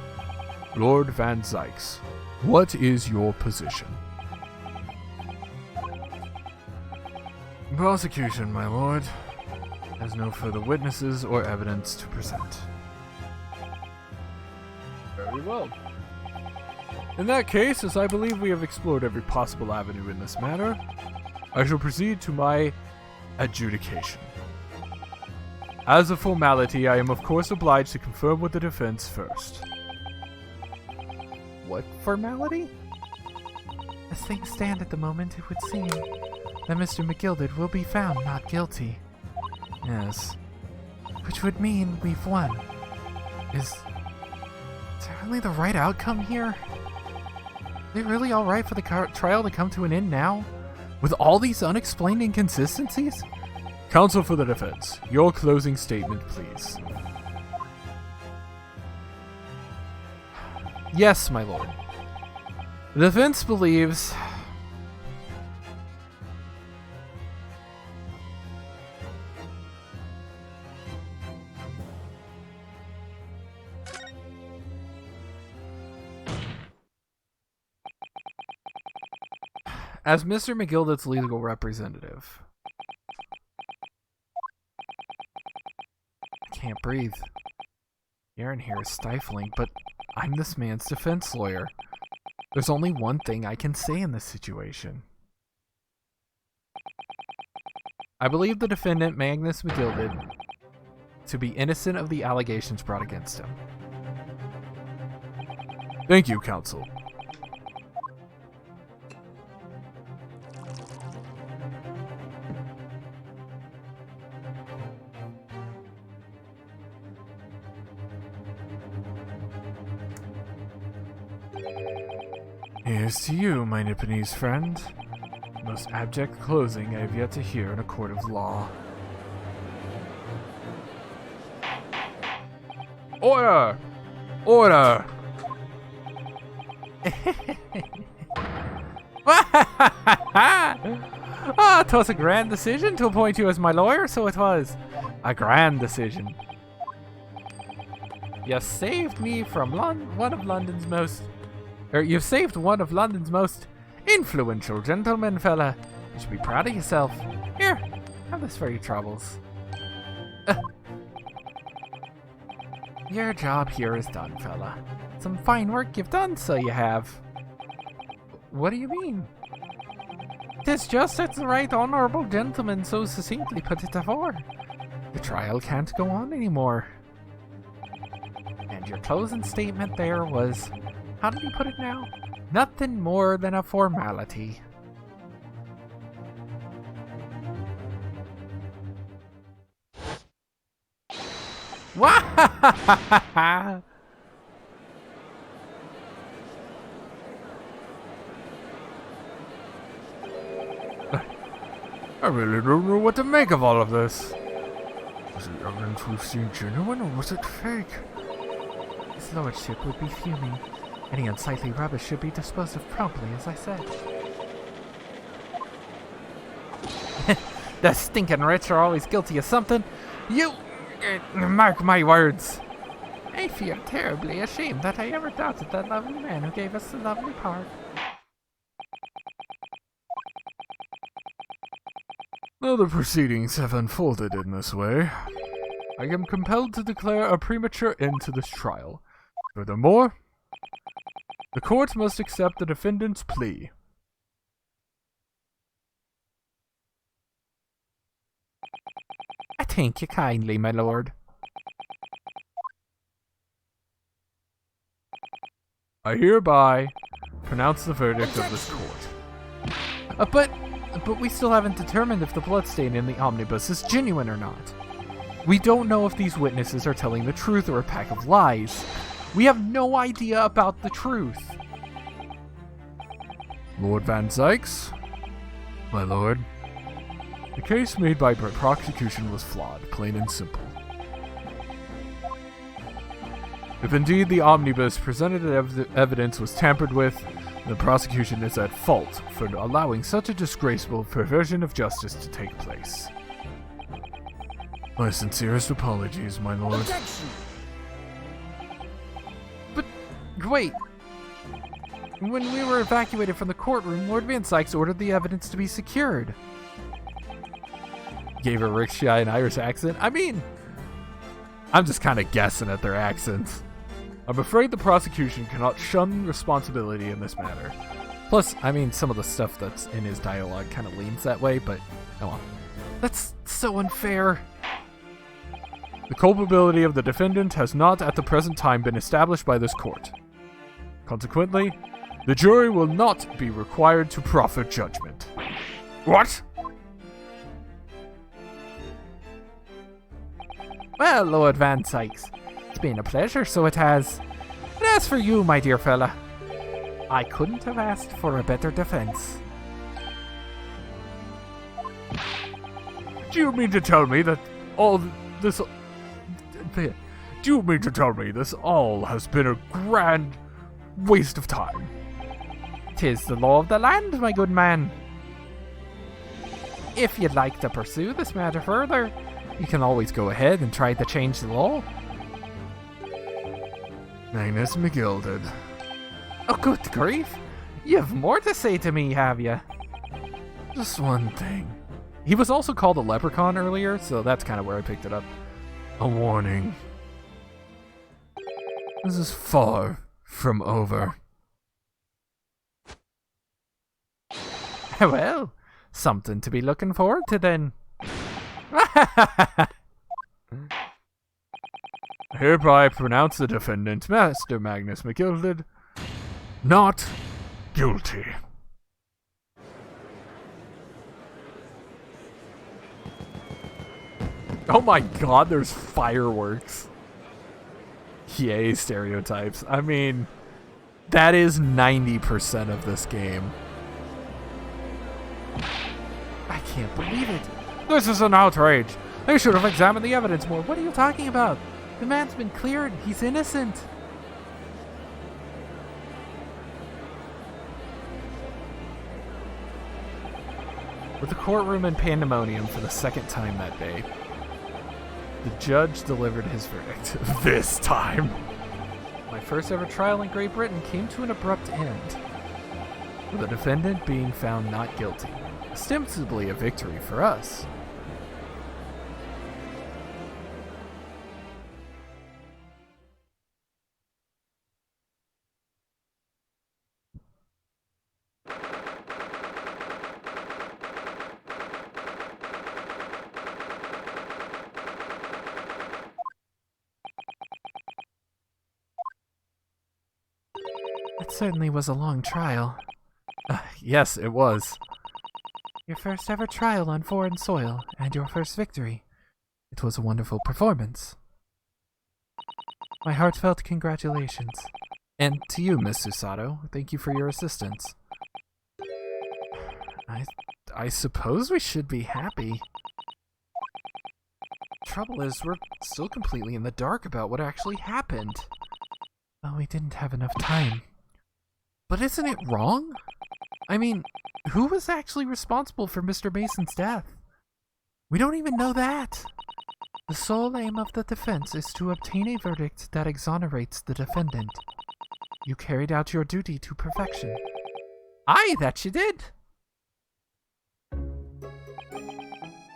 E: Lord Van Sykes, what is your position? Prosecution, my lord, has no further witnesses or evidence to present. Very well. In that case, as I believe we have explored every possible avenue in this matter, I shall proceed to my adjudication. As a formality, I am of course obliged to confirm with the defense first.
A: What formality?
B: As things stand at the moment, it would seem that Mr. McGilded will be found not guilty.
A: Yes.
B: Which would mean we've won.
A: Is there really the right outcome here? Is it really alright for the trial to come to an end now? With all these unexplained inconsistencies?
E: Counsel for the defense, your closing statement, please.
A: Yes, my lord. The defense believes as Mr. McGilded's legal representative. I can't breathe. The air in here is stifling, but I'm this man's defense lawyer. There's only one thing I can say in this situation. I believe the defendant, Magnus McGilded, to be innocent of the allegations brought against him.
E: Thank you, counsel. Here's to you, my Nipponese friend. The most abject closing I have yet to hear in a court of law. Order! Order!
B: Ah, 'twas a grand decision to appoint you as my lawyer, so it was. A grand decision. You saved me from you've saved one of London's most influential gentlemen, fella. You should be proud of yourself. Here, have this for your troubles. Your job here is done, fella. Some fine work you've done, so you have.
A: What do you mean?
B: 'Tis just as the right honourable gentleman so succinctly put it afore. The trial can't go on anymore. And your closing statement there was, how did you put it now? Nothing more than a formality. Wah!
E: I really don't know what to make of all of this. Was the evidence we've seen genuine or was it fake?
B: His lordship would be fuming. Any unsightly rubbish should be disposed of promptly, as I said. The stinking rich are always guilty of something. You mark my words. I feel terribly ashamed that I ever doubted that lovely man who gave us the lovely park.
E: Though the proceedings have unfolded in this way, I am compelled to declare a premature end to this trial. Furthermore, the court must accept the defendant's plea.
B: I thank you kindly, my lord.
E: I hereby pronounce the verdict of this court.
B: But we still haven't determined if the bloodstain in the omnibus is genuine or not. We don't know if these witnesses are telling the truth or a pack of lies. We have no idea about the truth.
E: Lord Van Zykes, my lord, the case made by prosecution was flawed, plain and simple. If indeed the omnibus presented evidence was tampered with, the prosecution is at fault for allowing such a disgraceful perversion of justice to take place. My sincerest apologies, my lord.
C: Objection!
B: But, wait. When we were evacuated from the courtroom, Lord Van Sykes ordered the evidence to be secured.
A: Gave a rickshaw an Irish accent. I mean, I'm just kind of guessing at their accents. I'm afraid the prosecution cannot shun responsibility in this matter. Plus, I mean, some of the stuff that's in his dialogue kind of leans that way, but oh well.
B: That's so unfair.
E: The culpability of the defendant has not at the present time been established by this court. Consequently, the jury will not be required to proffer judgment. What?
B: Well, Lord Van Sykes, it's been a pleasure, so it has. And as for you, my dear fella, I couldn't have asked for a better defense.
E: Do you mean to tell me that all this... Do you mean to tell me this all has been a grand waste of time?
B: 'Tis the law of the land, my good man. If you'd like to pursue this matter further, you can always go ahead and try to change the law.
E: Magnus McGilded.
B: Oh, good grief. You've more to say to me, have you?
E: Just one thing.
A: He was also called a leprechaun earlier, so that's kind of where I picked it up.
E: A warning. This is far from over.
B: Well, something to be looking forward to then.
E: I hereby pronounce the defendant, Master Magnus McGilded, not guilty.
A: Oh my god, there's fireworks. Yay, stereotypes. I mean, that is 90% of this game.
B: I can't believe it. This is an outrage. They should have examined the evidence more. What are you talking about? The man's been cleared. He's innocent.
A: With the courtroom in pandemonium for the second time that day, the judge delivered his verdict. This time. My first ever trial in Great Britain came to an abrupt end, with the defendant being found not guilty. Ostensibly a victory for us.
B: It certainly was a long trial.
A: Yes, it was.
B: Your first ever trial on foreign soil, and your first victory. It was a wonderful performance. My heartfelt congratulations.
A: And to you, Miss Susato, thank you for your assistance. I suppose we should be happy. Trouble is, we're still completely in the dark about what actually happened.
B: Well, we didn't have enough time.
A: But isn't it wrong? I mean, who was actually responsible for Mr. Mason's death? We don't even know that.
B: The sole aim of the defense is to obtain a verdict that exonerates the defendant. You carried out your duty to perfection.
A: Aye, that you did.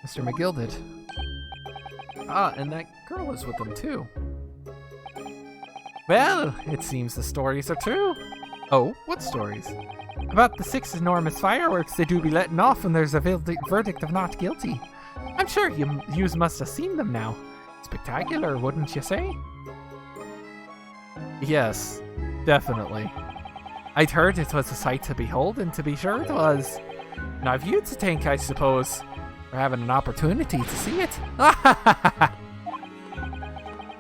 B: Mr. McGilded.
A: Ah, and that girl is with them too.
B: Well, it seems the stories are true.
A: Oh, what stories?
B: About the 6 enormous fireworks they do be letting off when there's a verdict of not guilty. I'm sure yous must have seen them now. Spectacular, wouldn't you say?
A: Yes, definitely.
B: I'd heard it was a sight to behold, and to be sure it was. And I've you to thank, I suppose, for having an opportunity to see it.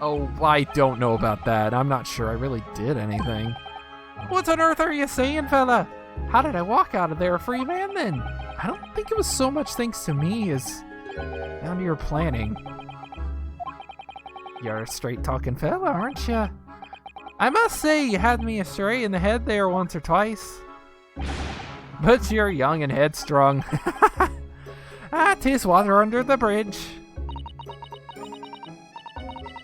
A: Oh, I don't know about that. I'm not sure I really did anything.
B: What on earth are you saying, fella? How did I walk out of there a free man then?
A: I don't think it was so much thanks to me as down to your planning.
B: You're a straight-talking fella, aren't you? I must say you had me astray in the head there once or twice. But you're young and headstrong. Tis water under the bridge.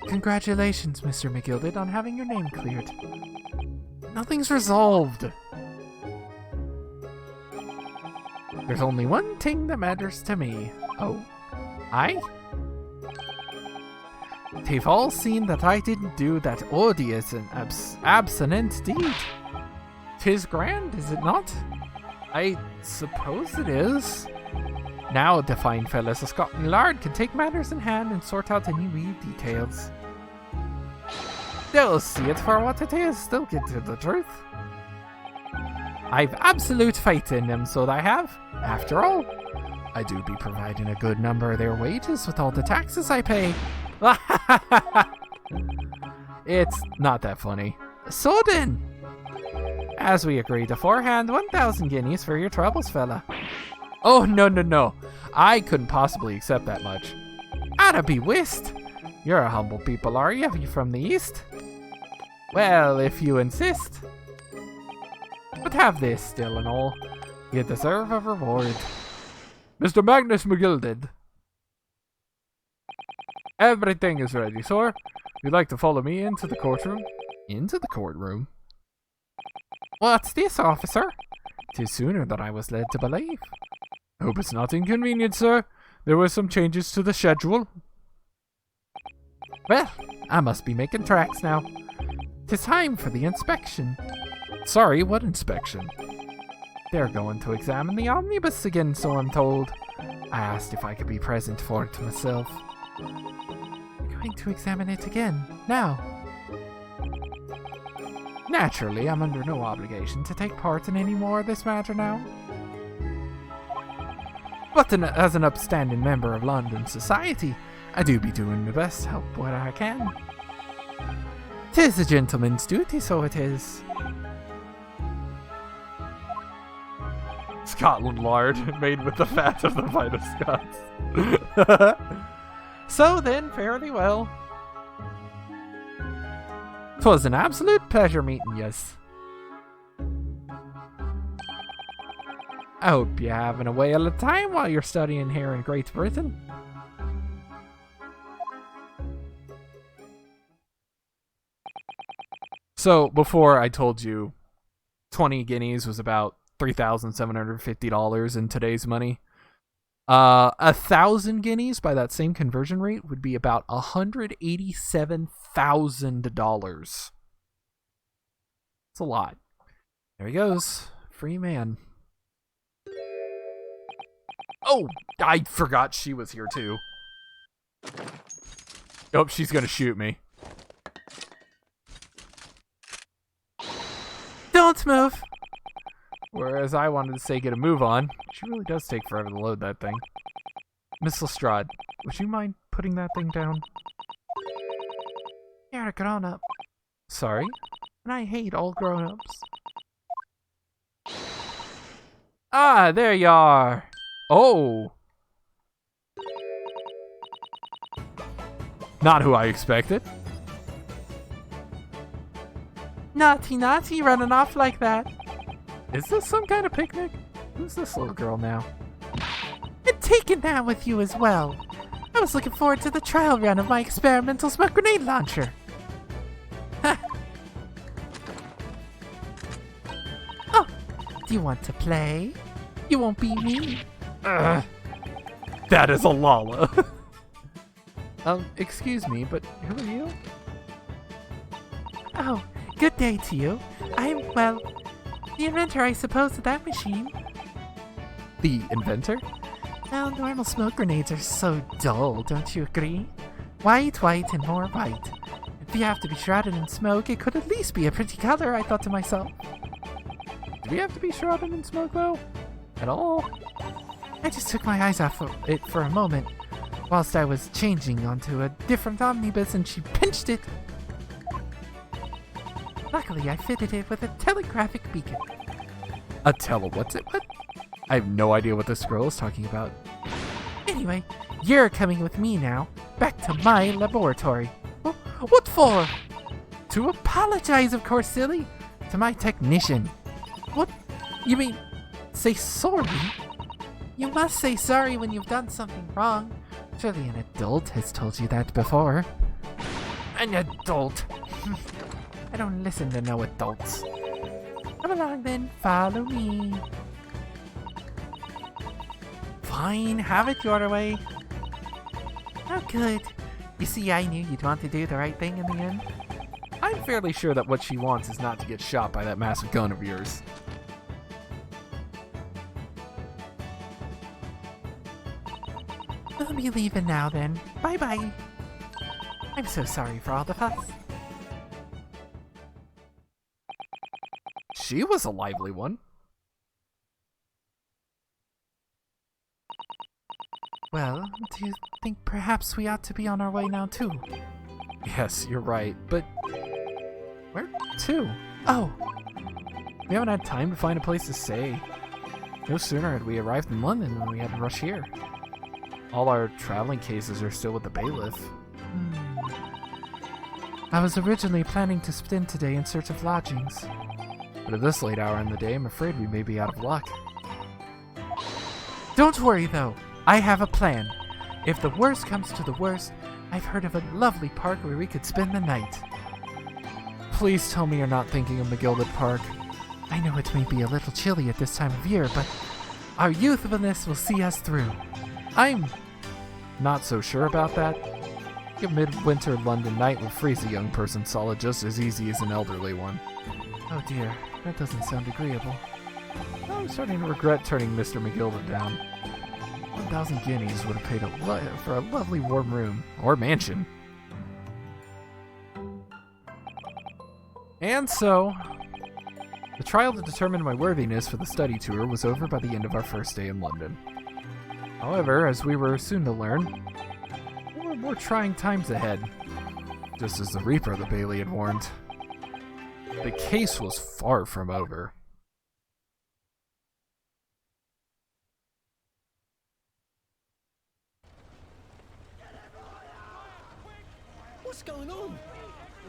B: Congratulations, Mr. McGilded, on having your name cleared.
A: Nothing's resolved.
B: There's only one thing that matters to me.
A: Oh?
B: Aye? They've all seen that I didn't do that odious and abstinent deed. 'Tis grand, is it not?
A: I suppose it is.
B: Now the fine fellas of Scotland Yard can take matters in hand and sort out any wee details. They'll see it for what it is. They'll get to the truth. I've absolute faith in them, so I have. After all, I do be providing a good number of their wages with all the taxes I pay. It's not that funny. So then, as we agreed beforehand, 1,000 guineas for your troubles, fella.
A: Oh, no. I couldn't possibly accept that much.
B: I'd be whist. You're a humble people, are you? You from the east? Well, if you insist. But have this still and all. You deserve a reward.
A: Mr. Magnus McGilded. Everything is ready, sir. You'd like to follow me into the courtroom?
B: Into the courtroom? What's this, officer? 'Tis sooner than I was led to believe.
A: Hope it's not inconvenient, sir. There were some changes to the schedule.
B: Well, I must be making tracks now. 'Tis time for the inspection.
A: Sorry, what inspection?
B: They're going to examine the omnibus again, so I'm told. I asked if I could be present for it myself. Going to examine it again, now. Naturally, I'm under no obligation to take part in any more of this matter now. But as an upstanding member of London society, I do be doing my best to help what I can. 'Tis a gentleman's duty, so it is.
A: Scotland lard, made with the fat of the finest Scots.
B: So then, fairly well. 'Twas an absolute pleasure meeting yous. I hope you're having a whale of time while you're studying here in Great Britain.
A: So, before I told you 20 guineas was about $3,750 in today's money.
B: 1,000 guineas by that same conversion rate would be about $187,000. It's a lot. There he goes. Free man.
A: Oh, I forgot she was here too. Oh, she's gonna shoot me.
B: Don't Let's move.
A: Whereas I wanted to say get a move on. She really does take forever to load that thing. Miss Lestrade, would you mind putting that thing down?
B: You're a grown-up,
A: Sorry?
B: and I hate all grown-ups.
A: Ah, there you are. Oh. Not who I expected.
B: Naughty, naughty, running off like that.
A: Is this some kind of picnic? Who's this little girl now?
B: And taking that with you as well. I was looking forward to the trial run of my experimental smoke grenade launcher. Oh, do you want to play? You won't be me.
A: That is a Lala. Excuse me, but who are you?
B: Oh, good day to you. I'm, well, the inventor, I suppose, of that machine.
A: The inventor?
B: Well, normal smoke grenades are so dull, don't you agree? White, white, and more white. If you have to be shrouded in smoke, it could at least be a pretty color, I thought to myself.
A: Do we have to be shrouded in smoke, though? At all?
B: I just took my eyes off of it for a moment, whilst I was changing onto a different omnibus, and she pinched it. Luckily, I fitted it with a telegraphic beacon.
A: What's it? What? I have no idea what this girl is talking about.
B: Anyway, you're coming with me now, back to my laboratory. What for? To apologize, of course, silly. To my technician. What? You mean, say sorry? You must say sorry when you've done something wrong. Surely an adult has told you that before.
A: An adult?
B: I don't listen to no adults. Come along then, follow me. Fine, have it your way. Oh, good. You see, I knew you'd want to do the right thing in the end.
A: I'm fairly sure that what she wants is not to get shot by that massive gun of yours.
B: We'll be leaving now then. Bye-bye. I'm so sorry for all the fuss.
A: She was a lively one.
B: Well, do you think perhaps we ought to be on our way now too?
A: Yes, you're right, but where to?
B: Oh,
A: We haven't had time to find a place to stay. No sooner had we arrived in London than we had to rush here. All our traveling cases are still with the bailiff.
B: I was originally planning to spend today in search of lodgings.
A: But at this late hour in the day, I'm afraid we may be out of luck.
B: Don't worry though, I have a plan. If the worst comes to the worst, I've heard of a lovely park where we could spend the night.
A: Please tell me you're not thinking of the Gilded Park.
B: I know it may be a little chilly at this time of year, but our youthfulness will see us through.
A: I'm not so sure about that. A midwinter London night will freeze a young person solid just as easy as an elderly one.
B: Oh dear, that doesn't sound agreeable.
A: I'm starting to regret turning Mr. McGilda down. 1,000 guineas would have paid for a lovely warm room, or mansion. And so, the trial to determine my worthiness for the study tour was over by the end of our first day in London. However, as we were soon to learn, there were more trying times ahead, just as the Reaper of the Bailey had warned. The case was far from over.
C: What's going on?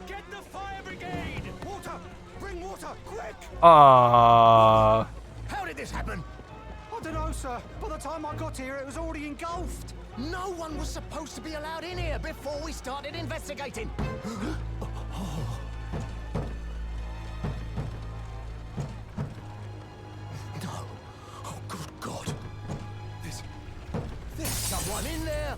C: Get the fire brigade! Water! Bring water, quick!
A: Uh,
C: How did this happen? I don't know, sir. By the time I got here, it was already engulfed.
F: No one was supposed to be allowed in here before we started investigating. No. Oh, good God. There's someone in there.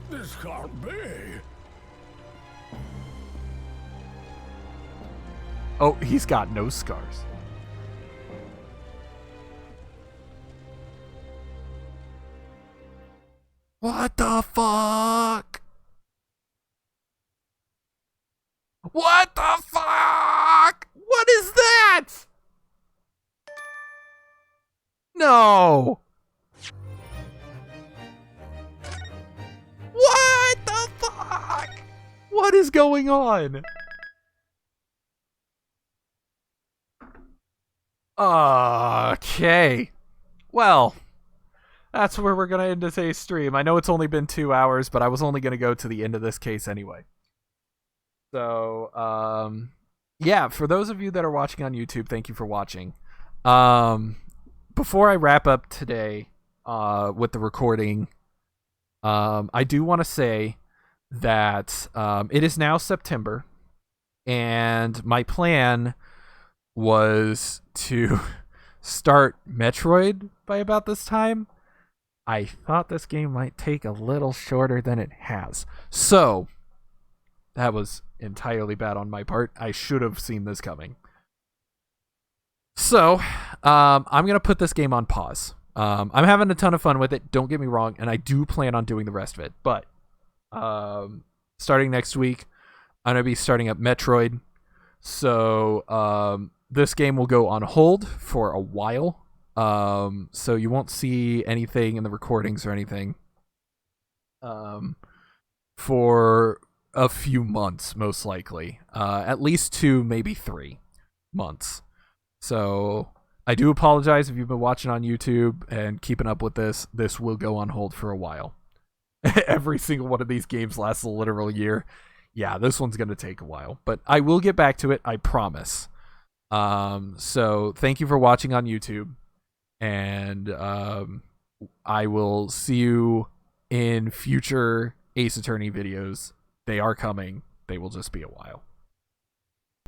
C: This can't be.
A: oh, he's got no scars.
B: What the fuck?
A: What is going on? Okay. Well, that's where we're going to end today's stream. I know it's only been 2 hours, but I was only going to go to the end of this case anyway. So, yeah, for those of you that are watching on YouTube, thank you for watching. Before I wrap up today with the recording, I do want to say that it is now September, and my plan was to start Metroid by about this time. I thought this game might take a little shorter than it has. So, that was entirely bad on my part. I should have seen this coming. So, I'm going to put this game on pause. I'm having a ton of fun with it, don't get me wrong, and I do plan on doing the rest of it. But starting next week, I'm going to be starting up Metroid. So, this game will go on hold for a while. So you won't see anything in the recordings or anything for a few months, most likely. At least 2, maybe 3 months. So I do apologize if you've been watching on YouTube and keeping up with this. This will go on hold for a while. Every single one of these games lasts a literal year. Yeah, this one's going to take a while. But I will get back to it, I promise. So thank you for watching on YouTube. And I will see you in future Ace Attorney videos. They are coming. They will just be a while.